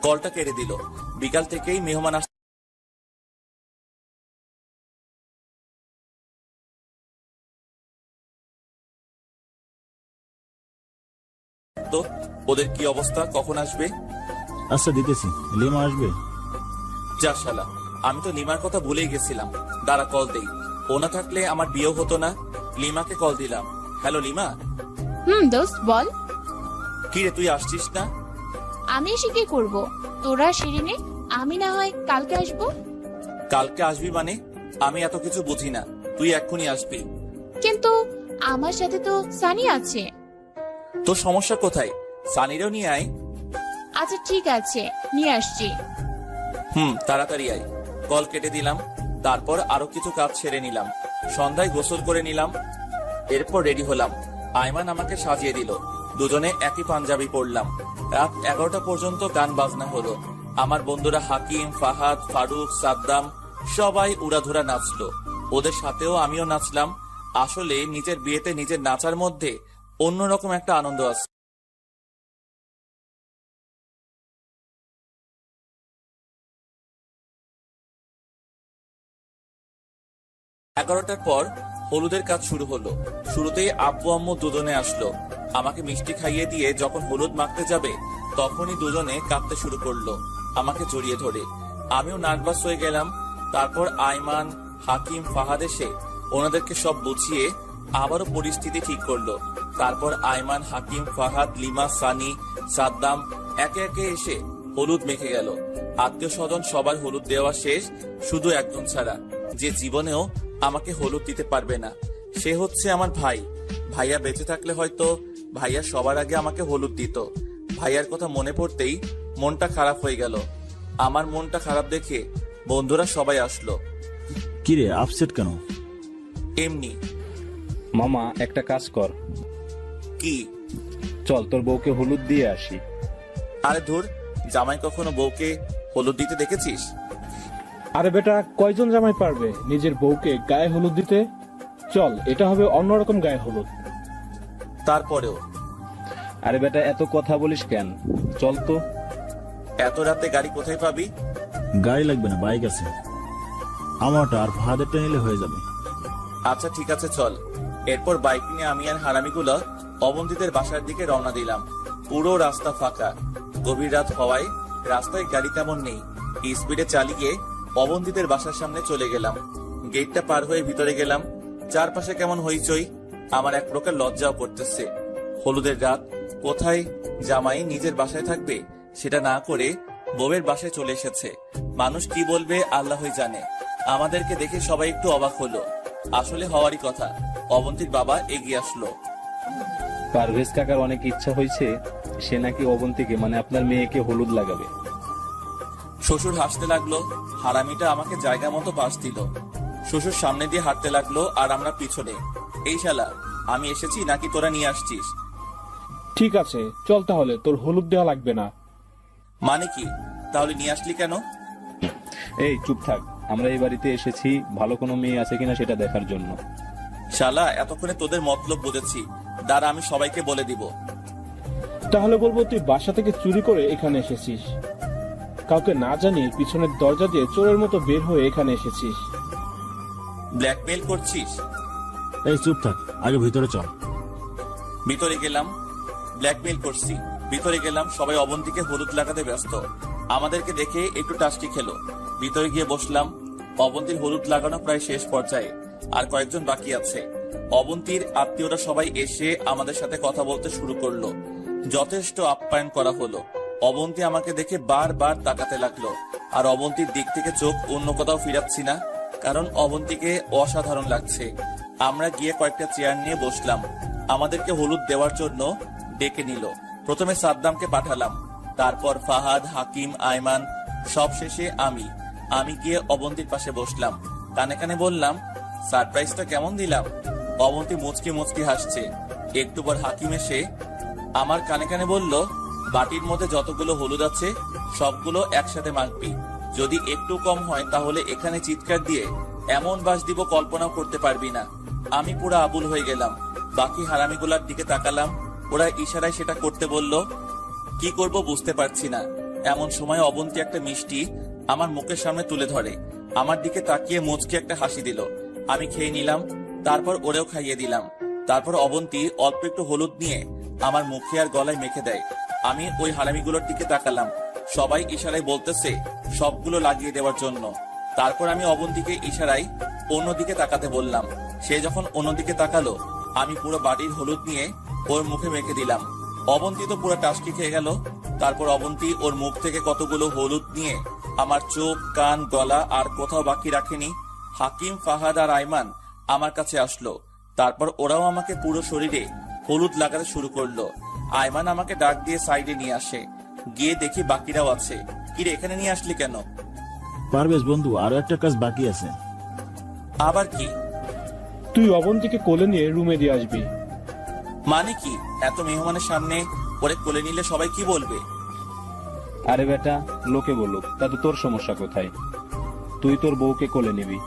কলটা কেটে দিল। বিকাল থেকেই মেহমান আসতো। ওদের কি অবস্থা, কখন আসবে? আচ্ছা দিতেছি, লিমা আসবে। যা শালা, আমি তো লিমার কথা ভুলেই গেছিলাম। দাঁড়া কল দেই, ও না থাকলে আমার বিয়েও হতো না। লিমাকে কল দিলাম। Hello lima. দোস্ত বল। কি রে, তুই আসছিস না? আমি এসে কি করব? তোরা সেরে নে, আমি না হয় কালকে আসবো। কালকে আসবি মানে? আমি এত কিছু বুঝি না, তুই এক্ষুনি আসবি। কিন্তু আমার সাথে তো সানি আছে। তোর সমস্যা কোথায়? সানিরেও নিয়ে আয়। আচ্ছা ঠিক আছে, নিয়ে আসছি। তাড়াতাড়ি আয়। কল কেটে দিলাম। তারপর আরো কিছু কাজ সেরে নিলাম। সন্ধ্যায় গোসল করে নিলাম। এরপর রেডি হলাম। আইমান আমাকে সাজিয়ে দিল। দুজনে একই পাঞ্জাবি পরলাম। রাত 11টা পর্যন্ত গান বাজনা হলো। আমার বন্ধুরা হাকিম, ফাহাদ, ফারুক, সাদ্দাম সবাই উড়াধুরা নাচলো। ওদের সাথেও আমিও নাচলাম। আসলে নিজের বিয়েতে নিজের নাচার মধ্যে অন্যরকম একটা আনন্দ আছে। এগারোটার পর হলুদের কাজ শুরু হলো। শুরুতেই আব্বু আম্মু দুজনে আসলো। আমাকে মিষ্টি খাইয়ে দিয়ে যখন হলুদ মাখতে যাবে তখনই দুজনে কাঁদতে শুরু করলো আমাকে জড়িয়ে ধরে। আমিও নার্ভাস হয়ে গেলাম। তারপর আইমান, হাকিম, ফাহাদ এসে ওনাদেরকে সব বুঝিয়ে আবারও পরিস্থিতি ঠিক করলো। তারপর আইমান, হাকিম, ফাহাদ, লিমা, সানি, সাদ্দাম একে একে এসে হলুদ মেখে গেল। আত্মীয় স্বজন সবার হলুদ দেওয়া শেষ, শুধু একজন ছাড়া, যে জীবনেও আমাকে হলুদ দিতে পারবে না। সে হচ্ছে আমার ভাই। ভাইয়া বেঁচে থাকলে হয়তো ভাইয়া সবার আগে আমাকে হলুদ দিত। ভাইয়ার কথা মনে পড়তেই মনটা খারাপ হয়ে গেল। আমার মনটা খারাপ দেখে বন্ধুরা সবাই আসলো। কিরে আপসেট কেন? এমনি। মামা একটা কাজ কর, কি? চল তোর বউকে হলুদ দিয়ে আসি। আরে ধুর, জামাই কখনো বউকে হলুদ দিতে দেখেছিস? আরে বেটা, কয়জন জামাই পারবে নিজের বউকে গায়ে হলুদ দিতে? চল, এটা হবে অন্যরকম গায়ে হলুদ। তারপরেও আরে বেটা এত কথা বলিস কেন? চল তো। এত রাতে গাড়ি কোথায় পাবি? গাড়ি লাগবে না, বাইক আছে। আমারটা আর ফাহাদেরটা নিলে হয়ে যাবে। আচ্ছা ঠিক আছে চল। এরপর বাইক নিয়ে আমি আর হারামিগুলো অবন্তীদের বাসার দিকে রওনা দিলাম। পুরো রাস্তা ফাঁকা, গভীর রাত হওয়ায় রাস্তায় গাড়ি তেমন নেই। স্পিডে চালিয়ে অবন্তীদের বাসার সামনে চলে গেলাম। গেটটা পার হয়ে ভিতরে গেলাম। চারপাশে কেমন হইচই, আমার এক প্রকার লজ্জাও করতেছে। হলুদের রাত, কোথায় জামাই নিজের বাসায় থাকবে সেটা না করে বউয়ের বাসায় চলে এসেছে। মানুষ কি বলবে আল্লাহই জানে। আমাদেরকে দেখে সবাই একটু অবাক হলো। আসলে হওয়ারই কথা। অবন্তীর বাবা এগিয়ে আসলো। পারভেজ কাকার অনেক ইচ্ছা হয়েছে, সে নাকি অবন্তীকে মানে আপনার মেয়েকে হলুদ লাগাবে। শ্বশুর হাসতে লাগলো। হারামিটা আমাকে জায়গা মতো পাশ দিল। শ্বশুর সামনে দিয়ে হাঁটতে লাগলো আর আমরা পিছনে। এই শালা, আমি এসেছি নাকি তোরা নিয়ে আসছিস? ঠিক আছে চল তাহলে, তোর হলুদ দেওয়া লাগবে না। মানে কি? তাহলে নিয়ে আসলি কেন? এই চুপ থাক, আমরা এই বাড়িতে এসেছি ভালো কোনো মেয়ে আছে কিনা সেটা দেখার জন্য। শালা, এতক্ষণে তোদের মতলব বুঝেছি। দাঁড়া, আমি সবাইকে বলে দিব। তাহলে বলবো তুই বাসা থেকে চুরি করে এখানে এসেছিস, কাউকে না জানিয়ে পিছনের দরজা দিয়ে চোরের মতো বের হয়ে এখানে এসেছিস। ব্ল্যাকমেইল করছিস? এই চুপ থাক, আগে ভিতরে চল। ভিতরে গেলাম। ব্ল্যাকমেইল করছি? ভিতরে গেলাম, সবাই অবন্তীকে হলুদ লাগাতে ব্যস্ত। আমাদেরকে দেখে একটু টাস্টি খেলো। ভিতরে গিয়ে বসলাম। অবন্তীর হলুদ লাগানো প্রায় শেষ পর্যায়ে, আর কয়েকজন বাকি আছে। অবন্তীর আত্মীয়রা সবাই এসে আমাদের সাথে কথা বলতে শুরু করলো। যথেষ্ট আপ্যায়ন করা হলো। অবন্তী আমাকে দেখে বারবার তাকাতে লাগলো, আর অবন্তীর দিক থেকে চোখ অন্য কোথাও ফিরাচ্ছি না, কারণ অবন্তীকে অসাধারণ লাগছে। আমরা গিয়ে কয়েকটা চেয়ার নিয়ে বসলাম। আমাদেরকে হলুদ দেওয়ার জন্য ডেকে নিল। প্রথমে সাদ্দামকে পাঠালাম, তারপর ফাহাদ, হাকিম, আয়মান, সব শেষে আমি গিয়ে অবন্তীর পাশে বসলাম। কানে কানে বললাম, সারপ্রাইজটা কেমন দিলাম? অবন্তী মুচকি মুচকি হাসছে। একটু পর হাকিম এসে আমার কানে কানে বলল, বাটির মধ্যে যতগুলো হলুদ আছে সবগুলো একসাথে মাখবি। যদি একটু কম হয় তাহলে এখানে চিৎকার দিয়ে এমন বাস দিব কল্পনাও করতে পারবি না। আমি পুরো আবুল হয়ে গেলাম। বাকি হারামিগুলার দিকে তাকালাম, ওরা ইশারায় সেটা করতে বলল। কি করব বুঝতে পারছি না। এমন সময় অবন্তী একটা মিষ্টি আমার মুখের সামনে তুলে ধরে, আমার দিকে তাকিয়ে মুচকি একটা হাসি দিল। আমি খেয়ে নিলাম, তারপর ওরেও খাইয়ে দিলাম। তারপর অবন্তী অল্প একটু হলুদ নিয়ে আমার মুখে আর গলায় মেখে দেয়। আমি ওই হারামিগুলোর দিকে তাকালাম, সবাই ইশারায় বলতেছে সবগুলো লাগিয়ে দেওয়ার জন্য। তারপর আমি অবন্তীকে ইশারায় অন্যদিকে তাকাতে বললাম। সে যখন অন্যদিকে তাকালো, আমি পুরো বাটির হলুদ নিয়ে ওর মুখে মেখে দিলাম। অবন্তী তো পুরো টাসকি খেয়ে গেল। তারপর অবন্তী ওর মুখ থেকে কতগুলো হলুদ নিয়ে আমার চোখ, কান, গলা আর কোথাও বাকি রাখেনি। হাকিম, ফাহাদ আর আয়মান আমার কাছে আসলো। তারপর ওরাও আমাকে পুরো শরীরে হলুদ লাগাতে শুরু করলো। আয়মান আমাকে ডাক দিয়ে সাইডে নিয়ে আসে। গিয়ে দেখি বাকিরাও আছে। কিরে, এখানে নিয়ে আসলি কেন? পারভেজ বন্ধু, আরো একটা কাজ বাকি আছে। আবার কি? তুই অবন্তীকে কোলে নিয়ে রুমে দিয়ে আসবি। মানে কি? এত মেহমানের সামনে ওরে কোলে নিলে সবাই কি বলবে? আরে বেটা, লোকে বলুক, তাতে তোর সমস্যা কোথায়? তুই তোর বউকে কোলে নিবি।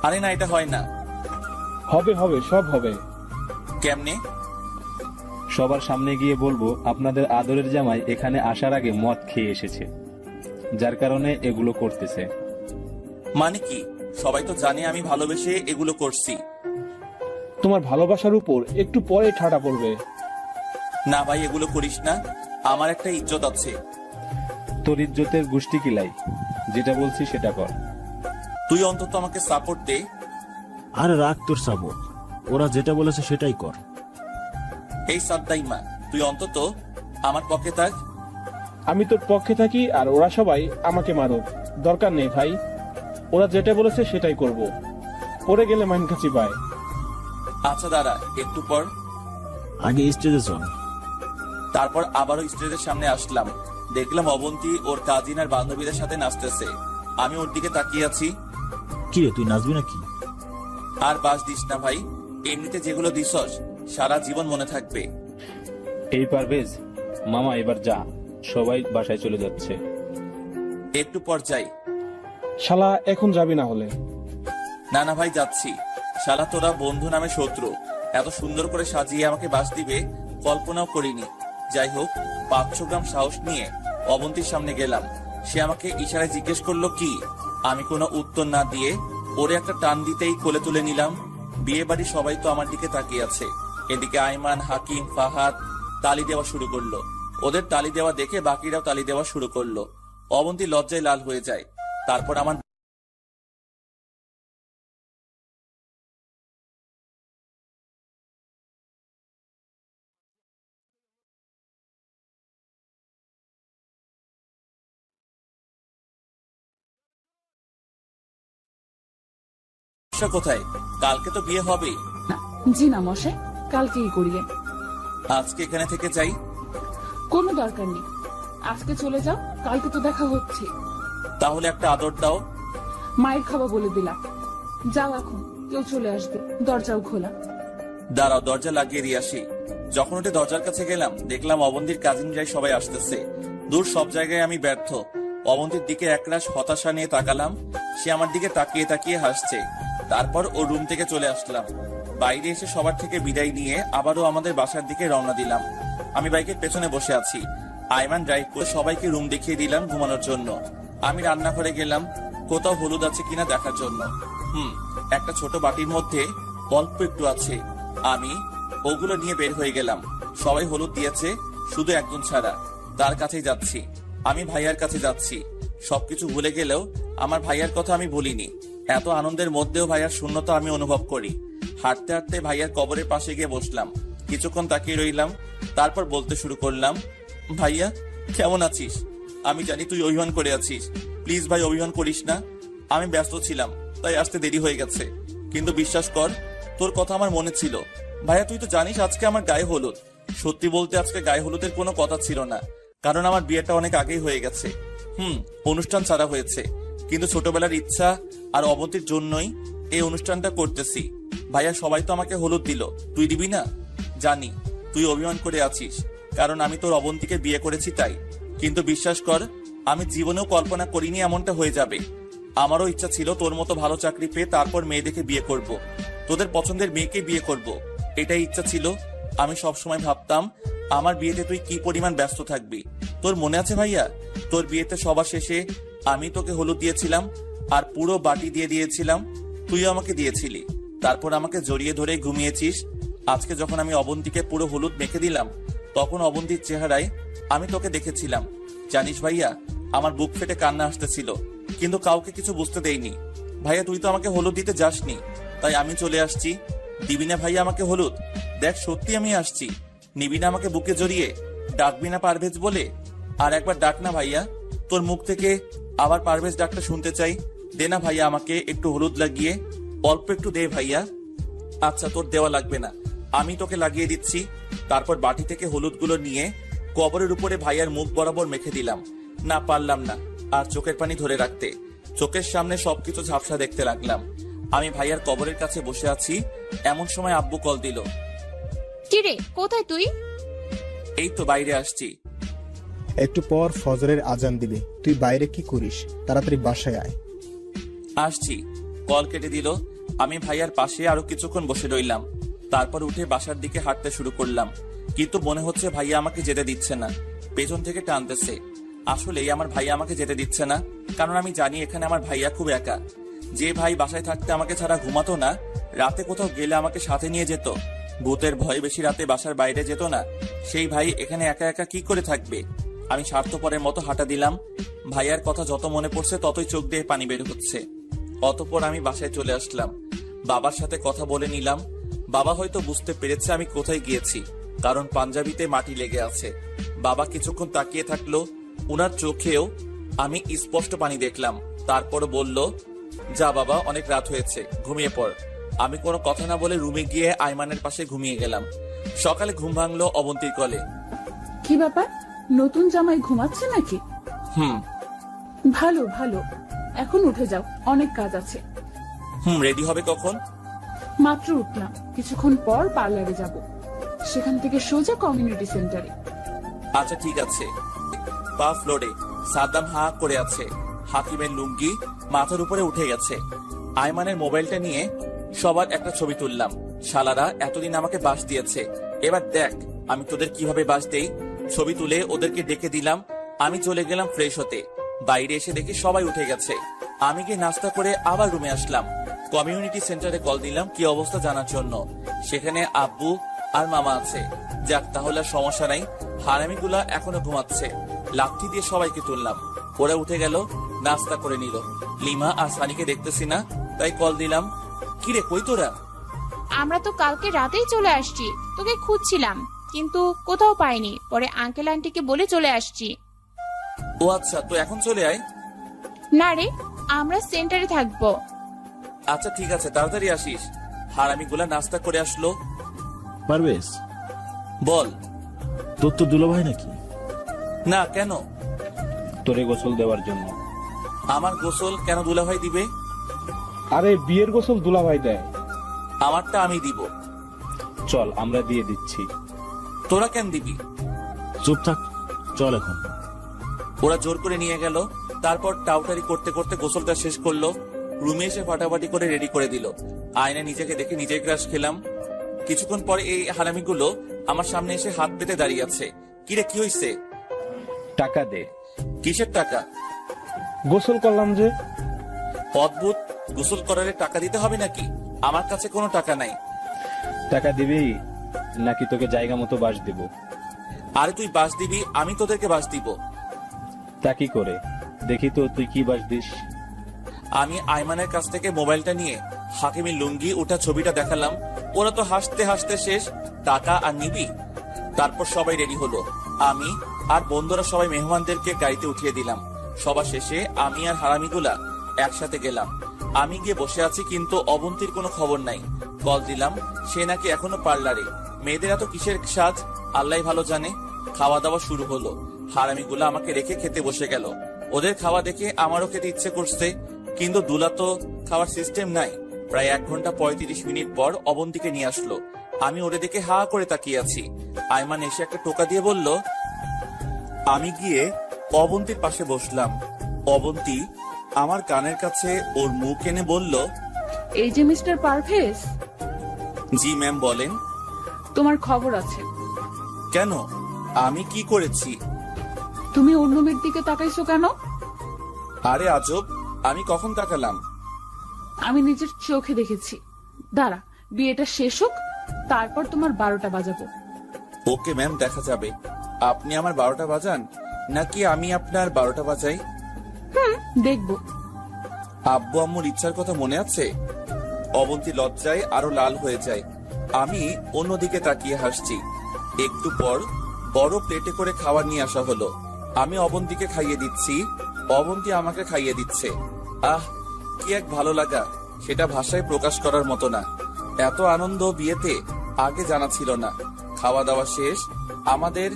আরে না, এটা হয় না। হবে হবে, সব হবে। কেমনে? সবার সামনে গিয়ে বলবো আপনাদের আদরের জামাই এখানে আসার আগে মদ খেয়ে এসেছে, যার কারণে এগুলো করতেছে। মানে কি? সবাই তো জানে আমি ভালোবেসে এগুলো করছি। তোমার ভালোবাসার উপর একটু পরে ঠাটা পড়বে। না ভাই, এগুলো করিস না। আমার একটা ইজ্জত আছে। তোর ইজ্জতের গোষ্ঠী কিলাই, যেটা বলছি সেটা কর। তুই অন্তত আমাকে সাপোর্ট দে। আরে রাখ তোর সাপোর্ট, ওরা যেটা বলেছে সেটাই কর। এই সাদ্দাইমা, তুই অন্তত আমার পক্ষে থাক। আমি তোর পক্ষে থাকি আর ওরা সবাই আমাকে মারুক, দরকার নেই ভাই। ওরা যেটা বলেছে সেটাই করব। পরে গেলে মাইন কাছি পায়। আচ্ছা দাঁড়া, একটু পর। আগে স্টেজে চল। তারপর আবারও স্টেজের সামনে আসলাম। দেখলাম অবন্তী ওর কাজিন আর বান্ধবীদের সাথে নাচতেছে। আমি ওর দিকে তাকিয়ে আছি। কিরে, তুই নাচবি নাকি? আর বাস দিস না ভাই, এমনিতে যেগুলো দিছস সারা জীবন মনে থাকবে। এই পারভেজ, মামা এবার যা, সবাই বাসায় চলে যাচ্ছে। একটু পর যাই। শালা এখন যাবি না হলে? না না ভাই, যাচ্ছি। শালা তোরা বন্ধু নামে শত্রু, এত সুন্দর করে সাজিয়ে আমাকে বাস দিবে কল্পনাও করিনি। যাই হোক, 500 গ্রাম সাহস নিয়ে অবন্তীর সামনে গেলাম। সে আমাকে ইশারায় জিজ্ঞেস করলো কি। আমি কোনো উত্তর না দিয়ে ওরে একটা টান দিতেই কোলে তুলে নিলাম। বিয়ে বাড়ি সবাই তো আমার দিকে তাকিয়ে আছে। এদিকে আইমান, হাকিম, ফাহাদ তালি দেওয়া শুরু করলো। ওদের তালি দেওয়া দেখে বাকিরাও তালি দেওয়া শুরু করলো। অবন্তী লজ্জায় লাল হয়ে যায়। তারপর আমার সমস্যা কোথায়? কালকে তো বিয়ে হবে। না, জি না মশাই, কালকেই করিয়ে। আজকে এখানে থেকে যাই। কোনো দরকার নেই, আজকে চলে যাও, কালকে তো দেখা হচ্ছে। তাহলে একটা আদর দাও। মায়ের খাওয়া বলে দিলাম। যাও এখন, কেউ চলে আসবে, দরজাও খোলা। দাঁড়াও, দরজা লাগিয়ে দিয়ে আসি। যখন ওটা দরজার কাছে গেলাম, দেখলাম অবন্তীর কাজিনরাই সবাই আসতেছে। দূর সব জায়গায় আমি ব্যর্থ। অবন্তীর দিকে একরাশ হতাশা নিয়ে তাকালাম। সে আমার দিকে তাকিয়ে তাকিয়ে হাসছে। তারপর ও রুম থেকে চলে আসলাম। বাইরে এসে সবার থেকে বিদায় নিয়ে আবারও আমাদের বাসার দিকে রওনা দিলাম। আমি বাইকের পেছনে বসে আছি। আইমান ড্রাইভ করে সবাইকে রুম দেখিয়ে দিলাম ঘুমানোর জন্য। আমি রান্নাঘরে গেলাম কোথাও হলুদ আছে কিনা দেখার জন্য। একটা ছোট বাটির মধ্যে অল্প একটু আছে। আমি ওগুলো নিয়ে বের হয়ে গেলাম। সবাই হলুদ দিয়েছে, শুধু একজন ছাড়া। তার কাছেই যাচ্ছি। আমি ভাইয়ার কাছে যাচ্ছি। সবকিছু ভুলে গেলেও আমার ভাইয়ার কথা আমি বলিনি। এত আনন্দের মধ্যেও ভাইয়ার শূন্যতা আমি অনুভব করি। হাঁটতে হাঁটতে ভাইয়ার কবরের পাশে গিয়ে বসলাম। কিছুক্ষণ তাকিয়ে রইলাম। তারপর বলতে শুরু করলাম, ভাইয়া কেমন আছিস? আমি জানি তুই অভিমান করে আছিস। প্লিজ ভাই, অভিমান করিস না। আমি ব্যস্ত ছিলাম, তাই আসতে দেরি হয়ে গেছে। কিন্তু বিশ্বাস কর, তোর কথা আমার মনে ছিল। ভাইয়া তুই তো জানিস আজকে আমার গায়ে হলুদ। সত্যি বলতে আজকে গায়ে হলুদের কোনো কথা ছিল না, কারণ আমার বিয়েটা অনেক আগেই হয়ে গেছে। অনুষ্ঠান ছাড়া হয়েছে, কিন্তু ছোটবেলার ইচ্ছা আর অবন্তীর জন্যই এই অনুষ্ঠানটা করতেছি। ভাইয়া সবাই তো আমাকে হলুদ দিল, তুই দিবি না? জানি তুই অভিমান করে আছিস, কারণ আমি তোর অবন্তীকে বিয়ে করেছি তাই। কিন্তু বিশ্বাস কর, আমি জীবনেও কল্পনা করিনি এমনটা হয়ে যাবে। আমারও ইচ্ছা ছিল তোর মতো ভালো চাকরি পেয়ে তারপর মেয়ে দেখে বিয়ে করব, তোদের পছন্দের মেয়েকে বিয়ে করব। এটাই ইচ্ছা ছিল। আমি সবসময় ভাবতাম আমার বিয়েতে তুই কি পরিমাণ ব্যস্ত থাকবি। তোর মনে আছে ভাইয়া, তোর বিয়েতে সবার শেষে আমি তোকে হলুদ দিয়েছিলাম আর পুরো বাটি দিয়ে দিয়েছিলাম। তুইও আমাকে দিয়েছিলি, তারপর আমাকে জড়িয়ে ধরে ঘুমিয়েছিস। আজকে যখন আমি অবন্তীকে পুরো হলুদ মেখে দিলাম, তখন অবন্তীর চেহারায় আমি তোকে দেখেছিলাম। জানিস ভাইয়া, আমার বুক ফেটে কান্না আসতেছিল, কিন্তু কাউকে কিছু বুঝতে দেইনি। ভাইয়া তুই তো আমাকে হলুদ দিতে যাসনি, তাই আমি চলে আসছি। দিবি না ভাইয়া আমাকে হলুদ? দেখ সত্যি আমি আসছি। নিবি না আমাকে বুকে জড়িয়ে? ডাকবি না পারভেজ বলে? আর একবার ডাক না ভাইয়া, তোর মুখ থেকে আবার পারভেজ ডাকটা শুনতে চাই। দে না ভাইয়া আমাকে একটু হলুদ লাগিয়ে, অল্প একটু দে ভাইয়া। আচ্ছা তোর দেওয়া লাগবে না, আমি তোকে লাগিয়ে দিচ্ছি। তারপর বাটি থেকে হলুদগুলো নিয়ে কবরের উপরে ভাইয়ার মুখ বরাবর মেখে দিলাম। না পারলাম না আর চোখের পানি ধরে রাখতে। চোখের সামনে সবকিছু ঝাপসা দেখতে লাগলাম। আমি ভাইয়ার কবরের কাছে বসে আছি, এমন সময় আব্বু কল দিল। কিরে, কোথায় তুই? এই তো বাইরে আসছি। একটু পর ফজরের আজান দিবে, তুই বাইরে কি করিস? তাড়াতাড়ি বাসায় আয়। আসছি। কল কেটে দিল। আমি ভাইয়ার পাশে আরো কিছুক্ষণ বসে রইলাম। তারপর উঠে বাসার দিকে হাঁটতে শুরু করলাম, কিন্তু মনে হচ্ছে ভাইয়া আমাকে যেতে দিচ্ছে না, পেছন থেকে টানতেছে। আসলেই আমার ভাইয়া আমাকে যেতে দিচ্ছে না, কারণ আমি জানি এখানে আমার ভাইয়া খুব একা। যে ভাই বাসায় থাকতে আমাকে ছাড়া ঘুমাতো না, রাতে কোথাও গেলে আমাকে সাথে নিয়ে যেত, ভূতের ভয়ে বেশি রাতে বাসার বাইরে যেত না, সেই ভাই এখানে একা একা কি করে থাকবে? আমি স্বার্থপরের মতো হাঁটা দিলাম। ভাইয়ার কথা যত মনে পড়ছে ততই চোখ দিয়ে পানি বের হচ্ছে। অতঃপর আমি বাসায় চলে আসলাম। বাবার সাথে কথা বলে নিলাম। বাবা হয়তো বুঝতে পেরেছে আমি কোথায় গিয়েছি, কারণ পাঞ্জাবিতে মাটি লেগে আছে। বাবা কিছুক্ষণ তাকিয়ে থাকলো, উনার চোখেও আমি স্পষ্ট পানি দেখলাম। তারপর বলল, যা বাবা, অনেক রাত হয়েছে, ঘুমিয়ে পড়। আমি কোনো কথা না বলে রুমে গিয়ে আইমানের পাশে ঘুমিয়ে গেলাম। সকালে ঘুম ভাঙলো অবন্তীর কলে। কি ব্যাপার, নতুন জামাই ঘুমাচ্ছে নাকি? ভালো ভালো, এখন উঠে যাও, অনেক কাজ আছে। রেডি হবে কখন? মাত্র উঠলাম, কিছুক্ষণ পর পার্লারে যাব, সেখান থেকে সোজা কমিউনিটি সেন্টারে। আচ্ছা ঠিক আছে। পা ফ্লোরে, সাদ্দাম হা করে আছে। হাকিমের লুঙ্গি মাথার উপরে উঠে গেছে। আইমানের মোবাইলটা নিয়ে সবার একটা ছবি তুললাম। শালারা এতদিন আমাকে বাস দিয়েছে, এবার দেখ আমি তোদের কিভাবে বাস দেই। ছবি তুলে ওদেরকে ডেকে দিলাম। আমি চলে গেলাম ফ্রেশ হতে। বাইরে এসে দেখি সবাই উঠে গেছে। আমি গিয়ে নাস্তা করে আবার রুমে আসলাম। কমিউনিটি সেন্টারে কল দিলাম কি অবস্থা জানার জন্য। সেখানে আব্বু আর মামা আছে। যাক, তাহলে আর সমস্যা নাই। হারামিগুলা এখনো ঘুমাচ্ছে। লাঠি দিয়ে সবাইকে তুললাম। ওরা উঠে গেল, নাস্তা করে নিল। লিমা আর সানিকে দেখতেছি না, তাই কল দিলাম। কিরে, কই তোরা? আমরা তো কালকে রাতেই চলে আসছি, তোকে খুঁজছিলাম কিন্তু কোথাও পাইনি। পরে আঙ্কেল আন্টিকে বলে চলে আসছি। ও আচ্ছা, তো এখন চলে আয়। না রে, আমরা সেন্টারে থাকবো। আচ্ছা ঠিক আছে, তাড়াতাড়ি আসিস। হারামিগুলা নাস্তা করে আসলো। পারভেজ, বল। তোর তো দুলাভাই নাকি? না, কেন? তোরে গোসল দেওয়ার জন্য। আমার গোসল কেন দুলাভাই দিবে? আরে বিয়ের গোসল দুলাভাই দেয়। আমারটা আমি দিব। চল, আমরা দিয়ে দিচ্ছি। তোরা কেন দিবি? চুপ থাক, চল এখন। ওরা জোর করে নিয়ে গেল। তারপর টাউটারি করতে করতে গোসলটা শেষ করলো। রুমে এসে ফাটাফাটি করে রেডি করে দিল। আয়না নিজেকে দেখে নিজেই ক্রাশ খেলাম। কিছুক্ষণ পরে এই হারামিগুলো আমার সামনে এসে হাত পেতে দাঁড়িয়ে আছে। কিরে, কি হইছে? টাকা দে। কিসের টাকা? গোসল করলাম যে। অদ্ভুত, গোসল করারে টাকা দিতে হবে নাকি? আমার কাছে কোনো টাকা নাই। টাকা দিবি নাকি তোকে জায়গা মতো বাস দেব? আরে তুই বাস দিবি, আমি তোদেরকে বাস দিব। তা কি করে দেখি তো তুই কি বাস দিস। আমি আইমানের কাছ থেকে মোবাইলটা নিয়ে হাকিমি লুঙ্গি ওঠা ছবিটা দেখালাম। ওরা তো হাসতে হাসতে শেষ। টাকা আর নিবি? তারপর সবাই রেডি হলো। আমি আর বন্ধুরা সবাই মেহমানদেরকে গাড়িতে উঠিয়ে দিলাম। সবার শেষে আমি আর হারামিগুলা একসাথে গেলাম। আমি গিয়ে বসে আছি, কিন্তু অবন্তীর কোনো খবর নাই। কল দিলাম, সে নাকি এখনো পার্লারে। মেয়েদের এত কিসের সাজ আল্লাহ ভালো জানে। খাওয়া দাওয়া শুরু হলো। হারামিগুলা আমাকে রেখে খেতে বসে গেল। ওদের খাওয়া দেখে আমারও খেতে ইচ্ছে করছে, কিন্তু দুলা তো খাওয়ার সিস্টেম নাই। প্রায় 1 ঘন্টা 35 মিনিট পর অবন্তীকে নিয়ে আসলো। আমি ওরে দেখে হা করে তাকিয়ে আছি। আইমান এসে একটা টোকা দিয়ে বলল। আমি গিয়ে অবন্তীর পাশে বসলাম। অবন্তী আমার কানের কাছে ওর মুখ এনে বলল, এই যে মিস্টার পারভেজ, জি ম্যাম, বলেন। তোমার খবর আছে। কেন? আমি কি করেছি? তুমি অন্য মেয়ের দিকে তাকাইছো কেন? আরে আজব, আমি কখন তাকালাম? আমি নিজের চোখে দেখেছি। দাঁড়া, বিয়েটা শেষ হোক, তারপর তোমার 12টা বাজাবো। ওকে ম্যাম, দেখা যাবে। আপনি আমার 12টা বাজান নাকি আমি আপনার 12টা বাজাই? দেখবো। আব্বু আম্মুর ইচ্ছার কথা মনে আছে? অবন্তী লজ্জায় আরো লাল হয়ে যায়। আমি অন্যদিকে তাকিয়ে হাসছি। একটু পর বড় প্লেটে করে খাবার নিয়ে আসা হলো। আমি অবন্তীকে খাইয়ে দিচ্ছি, অবন্তী আমাকে খাইয়ে দিচ্ছে। আহ, কি এক ভালো লাগা, সেটা ভাষায় প্রকাশ করার মতো না। এত আনন্দ বিয়েতে আগে জানা ছিল না। খাওয়া দাওয়া শেষ। আমাদের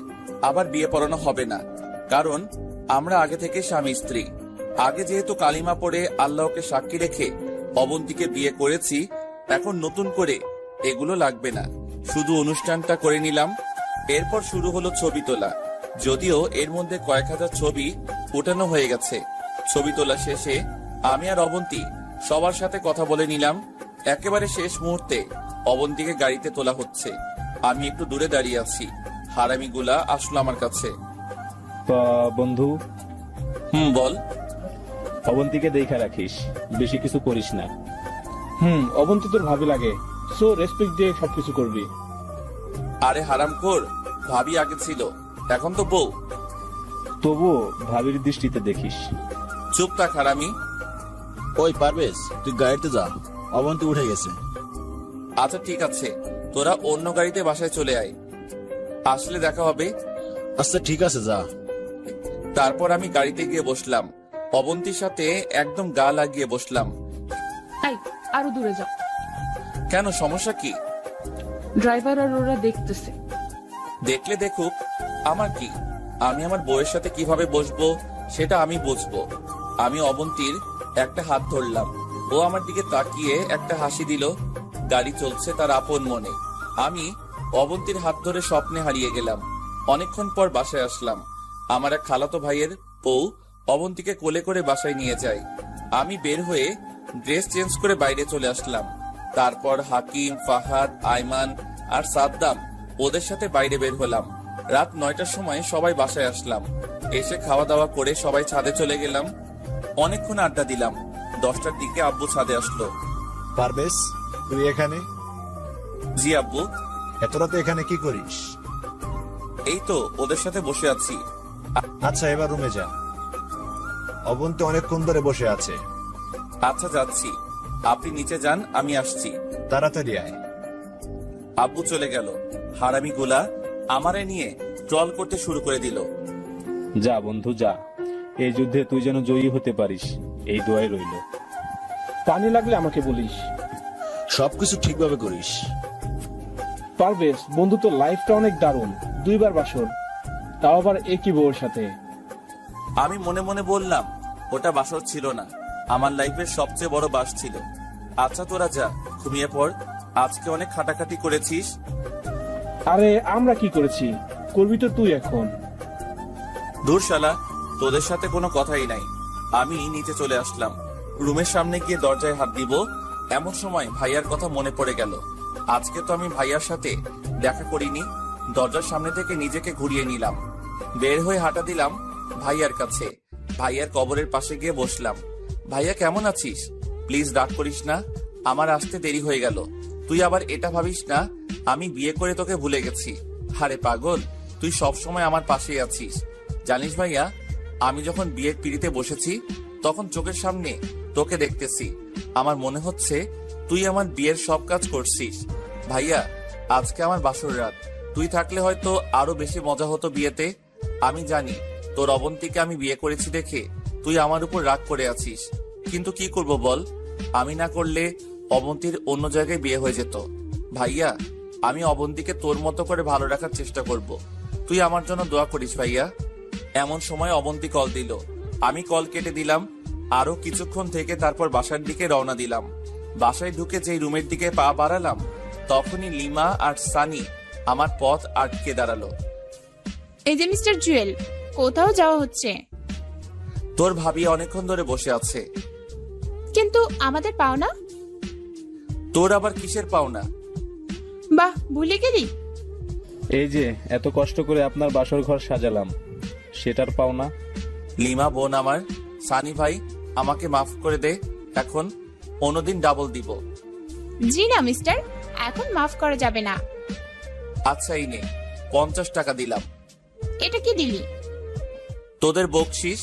আবার বিয়ে পড়ানো হবে না, কারণ আমরা আগে থেকে স্বামী স্ত্রী। আগে যেহেতু কালিমা পড়ে আল্লাহকে সাক্ষী রেখে অবন্তীকে বিয়ে করেছি, এখন নতুন করে এগুলো লাগবে না। শুধু অনুষ্ঠানটা করে নিলাম। এরপর শুরু হলো ছবি তোলা। যদিও এর মধ্যে কয়েক হাজার ছবি ওঠানো হয়ে গেছে। ছবি তোলা শেষে আমি আর অবন্তী সবার সাথে কথা বলে নিলাম। একেবারে শেষ মুহূর্তে অবন্তীকে গাড়িতে তোলা হচ্ছে। আমি একটু দূরে দাঁড়িয়ে আছি। হারামিগুলা আসলো আমার কাছে। বন্ধু, বল। অবন্তীকে দেখা রাখিস, বেশি কিছু করিস না। অবন্তী তোর ভাবি লাগে, সো রেসপেক্ট দিয়ে সবকিছু করবি। আরে হারামখোর, ভাবি আগে ছিল, এখন তো বউ। তবুও ভাবির দৃষ্টিতে দেখিস। চুপ থাক হারামি। ওই পারভেজ, তুই গাড়িতে যা, অবন্তী উঠে গেছে। আচ্ছা ঠিক আছে, তোরা অন্য গাড়িতে বাসায় চলে আয়, আসলে দেখা হবে। আচ্ছা ঠিক আছে, যা। তারপর আমি গাড়িতে গিয়ে বসলাম। অবন্তীর সাথে একদম গা লাগিয়ে বসলাম। এই, আরো দূরে যাও। কেন, সমস্যা কি? ড্রাইভার আর ওরা দেখতেছে। দেখলে দেখুক, আমার কি? আমি আমার বউয়ের সাথে কিভাবে বসবো সেটা আমি বুঝবো। আমি অবন্তীর একটা হাত ধরলাম। ও আমার দিকে তাকিয়ে একটা হাসি দিল। গাড়ি চলছে তার আপন মনে। আমি অবন্তীর হাত ধরে স্বপ্নে হারিয়ে গেলাম। অনেকক্ষণ পর বাসায় আসলাম। আমার এক খালাতো ভাইয়ের বউ অবন্তীকে কোলে করে বাসায় নিয়ে যায়। আমি বের হয়ে ড্রেস চেঞ্জ করে বাইরে চলে আসলাম। তারপর হাকিম, ফাহাদ, আয়মান আর সাদ্দাম ওদের সাথে বাইরে বের হলাম। রাত 9টার সময় সবাই বাসায় আসলাম। এসে খাওয়া দাওয়া করে সবাই ছাদে চলে গেলাম। অনেকক্ষণ আড্ডা দিলাম। 10টার দিকে আব্বু ছাদে আসলো। পারভেজ, তুই এখানে? জি আব্বু। এত রাতে এখানে কি করিস? এই তো ওদের সাথে বসে আছি। আচ্ছা, এবার রুমে যা। অবন্তী অনেকক্ষণ ধরে বসে আছে। আচ্ছা যাচ্ছি, আপনি নিচে যান, আমি আসছি। তাড়াতাড়ি আয়। আব্বু চলে গেল। হারামি গুলা আমারে নিয়ে ট্রল করতে শুরু করে দিল। যা বন্ধু যা, এই যুদ্ধে তুই যেন জয়ী হতে পারিস, এই দোয়াই রইল। পানি লাগলে আমাকে বলিস। সবকিছু ঠিকভাবে করিস। পারভেজ, বন্ধু তো লাইফটা অনেক দারুণ। 2 বার বাসর, তাও আবার একই বউর সাথে। আমি মনে মনে বললাম, ওটা বাসর ছিল না, আমার লাইফের সবচেয়ে বড় বাস ছিল। আচ্ছা তোরা যা, ঘুমিয়ে পড়। আজকে অনেক খাটাখাটি করেছিস। আরে আমরা কি করেছি, করবি তো তুই এখন। দূর শালা, তোদের সাথে কোনো কথাই নাই। আমি নিচে চলে আসলাম। রুমের সামনে গিয়ে দরজায় হাত দিব, এমন সময় ভাইয়ার কথা মনে পড়ে গেল। আজকে তো আমি ভাইয়ার সাথে দেখা করিনি। দরজার সামনে থেকে নিজেকে ঘুরিয়ে নিলাম। বের হয়ে হাঁটা দিলাম ভাইয়ার কাছে। ভাইয়ার কবরের পাশে গিয়ে বসলাম। ভাইয়া কেমন আছিস? প্লিজ রাগ করিস না, আমার আসতে দেরি হয়ে গেল। তুই আবার এটা ভাবিস না আমি বিয়ে করে তোকে ভুলে গেছি। আরে পাগল, তুই সব সময় আমার পাশেই আছিস। জানিস ভাইয়া, আমি যখন বিয়ের পিড়িতে বসেছি তখন চোখের সামনে তোকে দেখতেছি। আমার মনে হচ্ছে তুই আমার বিয়ের সব কাজ করছিস। ভাইয়া, আজকে আমার বাসর রাত। তুই থাকলে হয়তো আরো বেশি মজা হতো বিয়েতে। আমি জানি তোর অবন্তীকে আমি বিয়ে করেছি দেখে তুই আমার উপর রাগ করে আছিস, কিন্তু কি করব বল, আমি না করলে অবন্তীর অন্য জায়গায় বিয়ে হয়ে যেত। ভাইয়া, আমি অবন্তীকে তোর মতো করে ভালো রাখার চেষ্টা করব। তুই আমার জন্য দোয়া করিস ভাইয়া। এমন সময় অবন্তী কল দিল। আমি কল কেটে দিলাম। আরো কিছুক্ষণ থেকে তারপর বাসার দিকে রওনা দিলাম। বাসায় ঢুকে যেই রুমের দিকে পা বাড়ালাম তখনই লিমা আর সানি আমার পথ আটকে দাঁড়ালো। এই যে মিস্টার জুয়েল, কোথাও যাওয়া হচ্ছে? তোর ভাবি অনেকক্ষণ ধরে বসে আছে। কিন্তু আমাদের পাওনা? তোর আবার কিসের পাওনা? বাহ, ভুলে গেলি? এই যে এত কষ্ট করে আপনার বাসর ঘর সাজালাম, সেটার পাওনা। লিমা বোন আমার, সানি ভাই, আমাকে মাফ করে দে। এখন অন্যদিন ডাবল দিব। জি না মিস্টার, এখন মাফ করা যাবে না। আচ্ছা এই নে, 50 টাকা দিলাম। এটা কি দিলি? তোদের বকশিস।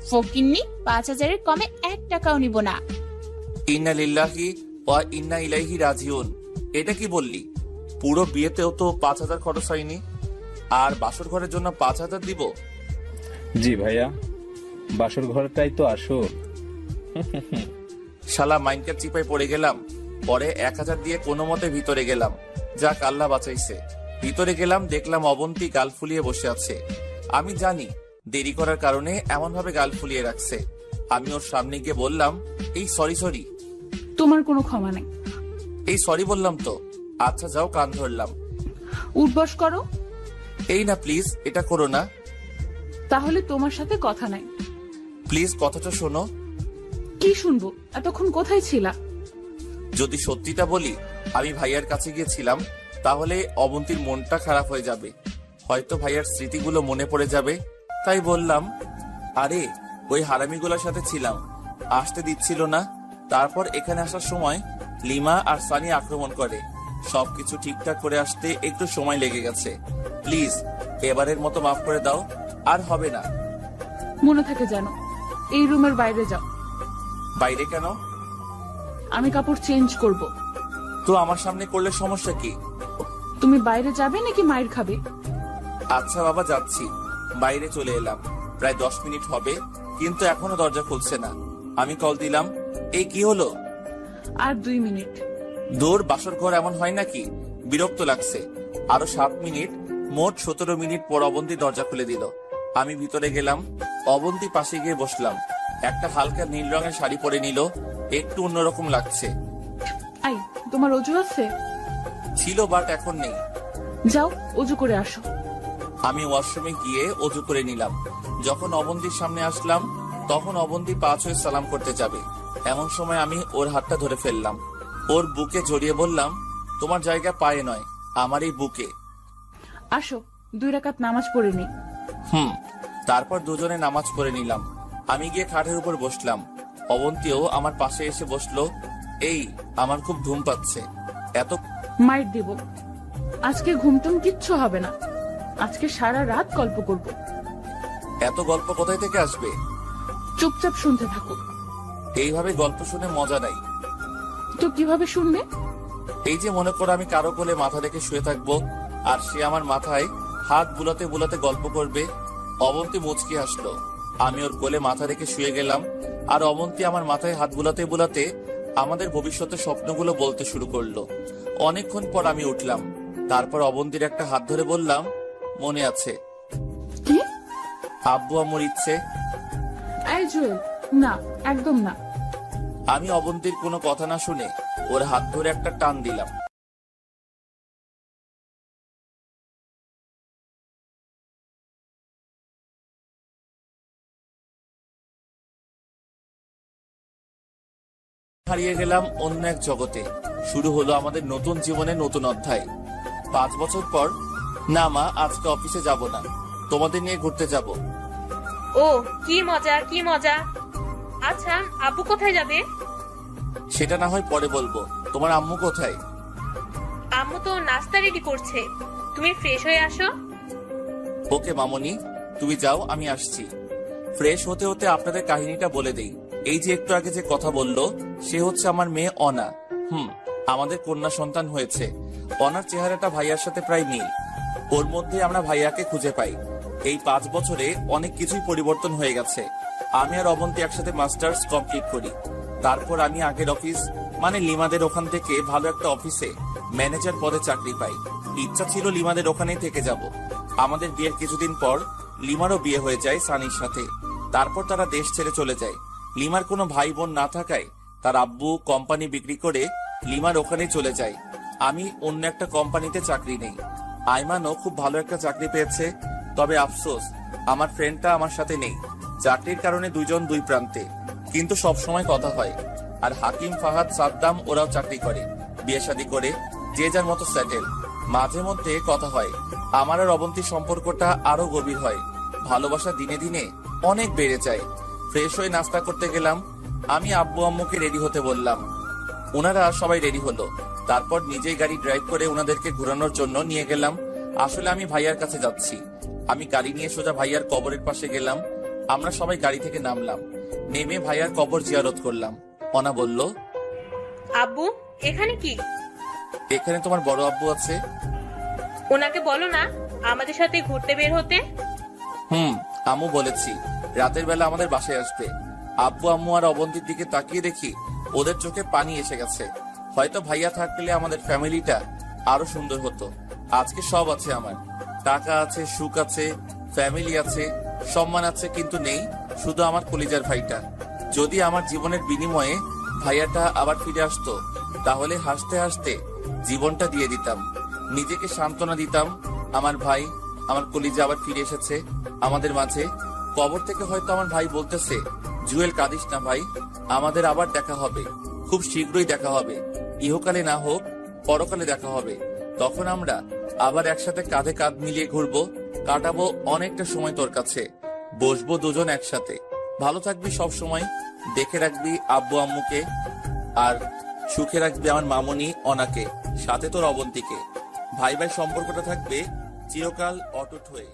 ফকিন্নি, 5000-এর কমে 1 টাকাও নিব না। ইন্না লিল্লাহি ওয়া ইন্না ইলাইহি রাজিউন। এটা কি বললি? পুরো বিয়েতেও তো 5000 খরচ হয়নি, আর বাসর ঘরের জন্য 5000 দিব? জি ভাইয়া, বাসর ঘরটাই তো আসল। শালা মাইন্ডকার চিপায় পড়ে গেলাম। পরে 1000 দিয়ে কোনো মতে ভিতরে গেলাম। যাক, আল্লাহ বাঁচাইছে। ভিতরে গেলাম, দেখলাম অবন্তী গাল ফুলিয়ে বসে আছে। আমি জানি দেরি করার কারণে এমন ভাবে গাল ফুলিয়ে রাখছে। আমি ওর সামনে গিয়ে বললাম, এই সরি। তোমার কোনো ক্ষমা নেই। এই সরি বললাম তো। আচ্ছা যাও, কান ধরলাম। উঠবস করো। এই না প্লিজ, এটা করো না। তাহলে তোমার সাথে কথা নাই। প্লিজ কথাটা শোনো। কি শুনবো? এতক্ষণ কোথায় ছিলা? যদি সত্যিটা বলি, আমি ভাইয়ার কাছে গিয়েছিলাম, তাহলে অবন্তীর মনটা খারাপ হয়ে যাবে। হয়তো ভাইয়ার স্মৃতিগুলো মনে পড়ে যাবে। তাই বললাম, আরে ওই হারামিগুলোর সাথে ছিলাম, আসতে দিচ্ছিল না। তারপর এখানে আসার সময় লিমা আর সানি আক্রমণ করে। সবকিছু ঠিকঠাক করে আসতে একটু সময় লেগে গেছে। প্লিজ এবারের মতো মাফ করে দাও, আর হবে না। মনে থাকে জানো, এই রুমের বাইরে যাও। বাইরে কেন? আমি কাপড় চেঞ্জ করব। তো আমার সামনে করলে সমস্যা কি? তুমি বাইরে যাবে নাকি মায়ের খাবে? আচ্ছা বাবা, যাচ্ছি। বাইরে চলে এলাম। প্রায় 10 মিনিট হবে, কিন্তু এখনো দরজা খুলছে না। আমি কল দিলাম, এই কি হলো? আর 2 মিনিট। দৌড়, বাসর ঘর এমন হয় নাকি? বিরক্ত লাগছে। আরো 7 মিনিট, মোট 17 মিনিট পর অবন্তী দরজা খুলে দিল। আমি ভিতরে গেলাম। অবন্তী পাশে গিয়ে বসলাম। একটা হালকা নীল রঙের শাড়ি পরে নিল, একটু অন্যরকম লাগছে। আই, তোমার অজু আছে? ছিল, বাট এখন নেই। যাও অজু করে আসো। আমি ওয়াশরুমে গিয়ে অজু করে নিলাম। যখন অবন্তীর সামনে আসলাম তখন অবন্তী 5 হয়ে সালাম করতে যাবে। এমন সময় আমি ওর হাতটা ধরে ফেললাম। ও ওর বুকে জড়িয়ে বললাম, তোমার জায়গা পায়ে নয়, আমার এই বুকে। আসো 2 রাকাত নামাজ পড়ে নি। তারপর দুজনে নামাজ পড়ে নিলাম। আমি গিয়ে খাটের উপর বসলাম। অবন্তীও আমার পাশে এসে বসলো। এই আমার খুব ঘুম পাচ্ছে। এত মাইর দেব। আজকে ঘুমটুম কিচ্ছু হবে না। আজকে সারা রাত গল্প করব। এত গল্প কোথায় থেকে আসবে? চুপচাপ শুনতে থাকো। এইভাবে গল্প শুনে মজা নাই। তো কিভাবে শুনবে? এই যে মনে করো আমি কারো কোলে মাথা রেখে শুয়ে থাকবো, আর সে আমার মাথায় হাত বুলাতে বুলাতে গল্প করবে। অবন্তী মুচকি হাসলো। আমি ওর কোলে মাথা রেখে শুয়ে গেলাম, আর অবন্তী আমার মাথায় হাত বুলাতে বুলাতে আমাদের ভবিষ্যতের স্বপ্নগুলো বলতে শুরু করলো। অনেকক্ষণ পর আমি উঠলাম। তারপর অবন্তীর একটা হাত ধরে বললাম, মনে আছে কি? আব্বু আম্মুর ইচ্ছে? এই জুয়েল, না, একদম না। আমি অবন্তীর কোনো কথা না শুনে ওর হাত ধরে একটা টান দিলাম। হারিয়ে গেলাম অন্য এক জগতে। শুরু হলো আমাদের নতুন জীবনের নতুন অধ্যায়। 5 বছর পর, না মা, আজকে অফিসে যাব না, তোমাদের নিয়ে ঘুরতে যাব। ও কি মজা, কি মজা। আচ্ছা, আব্বু কোথায় যাবে? সেটা না হয় পরে বলবো। তোমার আম্মু কোথায়? আম্মু তো নাস্তা রেডি করছে, তুমি ফ্রেশ হয়ে আসো। ওকে মামনি, তুমি যাও, আমি আসছি। ফ্রেশ হতে হতে আপনাদের কাহিনীটা বলে দেই। এই যে একটু আগে যে কথা বললো, সে হচ্ছে আমার মেয়ে অনা। আমাদের কন্যা সন্তান হয়েছে। অনার চেহারাটা ভাইয়ার সাথে প্রায় মিল। ওর মধ্যে আমরা ভাইয়াকে খুঁজে পাই। এই 5 বছরে অনেক কিছুই পরিবর্তন হয়ে গেছে। আমি আর অবন্তী একসাথে মাস্টার্স কমপ্লিট করি। তারপর আমি আগের অফিস মানে লিমাদের ওখান থেকে ভালো একটা অফিসে ম্যানেজার পদে চাকরি পাই। ইচ্ছা ছিল লিমাদের ওখানেই থেকে যাব। আমাদের বিয়ের কিছুদিন পর লিমারও বিয়ে হয়ে যায় সানির সাথে। তারপর তারা দেশ ছেড়ে চলে যায়। লিমার কোনো ভাই বোন না থাকায় তার আব্বু কোম্পানি বিক্রি করে লিমার ওখানে চলে যায়। আমি অন্য একটা কোম্পানিতে চাকরি নেই। আইমানও খুব ভালো একটা চাকরি পেয়েছে। তবে আফসোস, আমার ফ্রেন্ডটা আমার সাথে নেই। চাকরির কারণে দুইজন দুই প্রান্তে, কিন্তু সব সময় কথা হয়। আর হাকিম, ফাহাদ, সাদ্দাম ওরাও চাকরি করে, বিয়ে শাদী করে যে যার মতো সেটেল। মাঝে মধ্যে কথা হয়। আমার আর অবন্তীর সম্পর্কটা আরো গভীর হয়। ভালোবাসা দিনে দিনে অনেক বেড়ে যায়। ফ্রেশ হয়ে নাস্তা করতে গেলাম। আমি আব্বু আম্মুকে রেডি হতে বললাম। ওনারা সবাই রেডি হলো। তারপর নিজেই গাড়ি ড্রাইভ করে ওনাদেরকে ঘোরানোর জন্য নিয়ে গেলাম। আসলে আমি ভাইয়ার কাছে যাচ্ছি। আমি গাড়ি নিয়ে সোজা ভাইয়ার কবরের পাশে গেলাম। আমরা সবাই গাড়ি থেকে নামলাম। নেমে ভাইয়ার কবর জিয়ারত করলাম। অনা বলল, আব্বু এখানে কি? এখানে তোমার বড় আব্বু আছে। ওনাকে বলো না আমাদের সাথে ঘুরতে বের হতে। আম্মু বলেছি রাতের বেলা আমাদের বাসায় আসবে। আব্বু আম্মু আর অবন্তীর দিকে তাকিয়ে দেখি ওদের চোখে পানি এসে গেছে। হয়তো ভাইয়া থাকলে আমাদের ফ্যামিলিটা আরো সুন্দর হতো। আজকে সব আছে আমার, টাকা আছে, সুখ আছে, ফ্যামিলি আছে, সম্মান আছে, কিন্তু নেই শুধু আমার কলিজার ভাইটা। যদি আমার জীবনের বিনিময়ে ভাইয়াটা আবার ফিরে আসতো, তাহলে হাসতে হাসতে জীবনটা দিয়ে দিতাম। নিজেকে সান্ত্বনা দিতাম, আমার ভাই, আমার কলিজা আবার ফিরে এসেছে আমাদের মাঝে। কবর থেকে হয়তো আমার ভাই বলতেছে, জুয়েল কাঁদিস না ভাই, আমাদের আবার দেখা হবে, খুব শীঘ্রই দেখা হবে। ইহকালে না হোক পরকালে দেখা হবে। তখন আমরা আবার একসাথে কাঁধে কাঁধ মিলিয়ে ঘুরবো, কাটাবো অনেকটা সময় তোর কাছে, বসবো দুজন একসাথে। ভালো থাকবি সব সময়, দেখে রাখবি আব্বু আম্মুকে, আর সুখে রাখবি আমার মামনি অনাকে, সাথে তোর অবন্তীকে। ভাই ভাই সম্পর্কটা থাকবে চিরকাল অটুট হয়ে।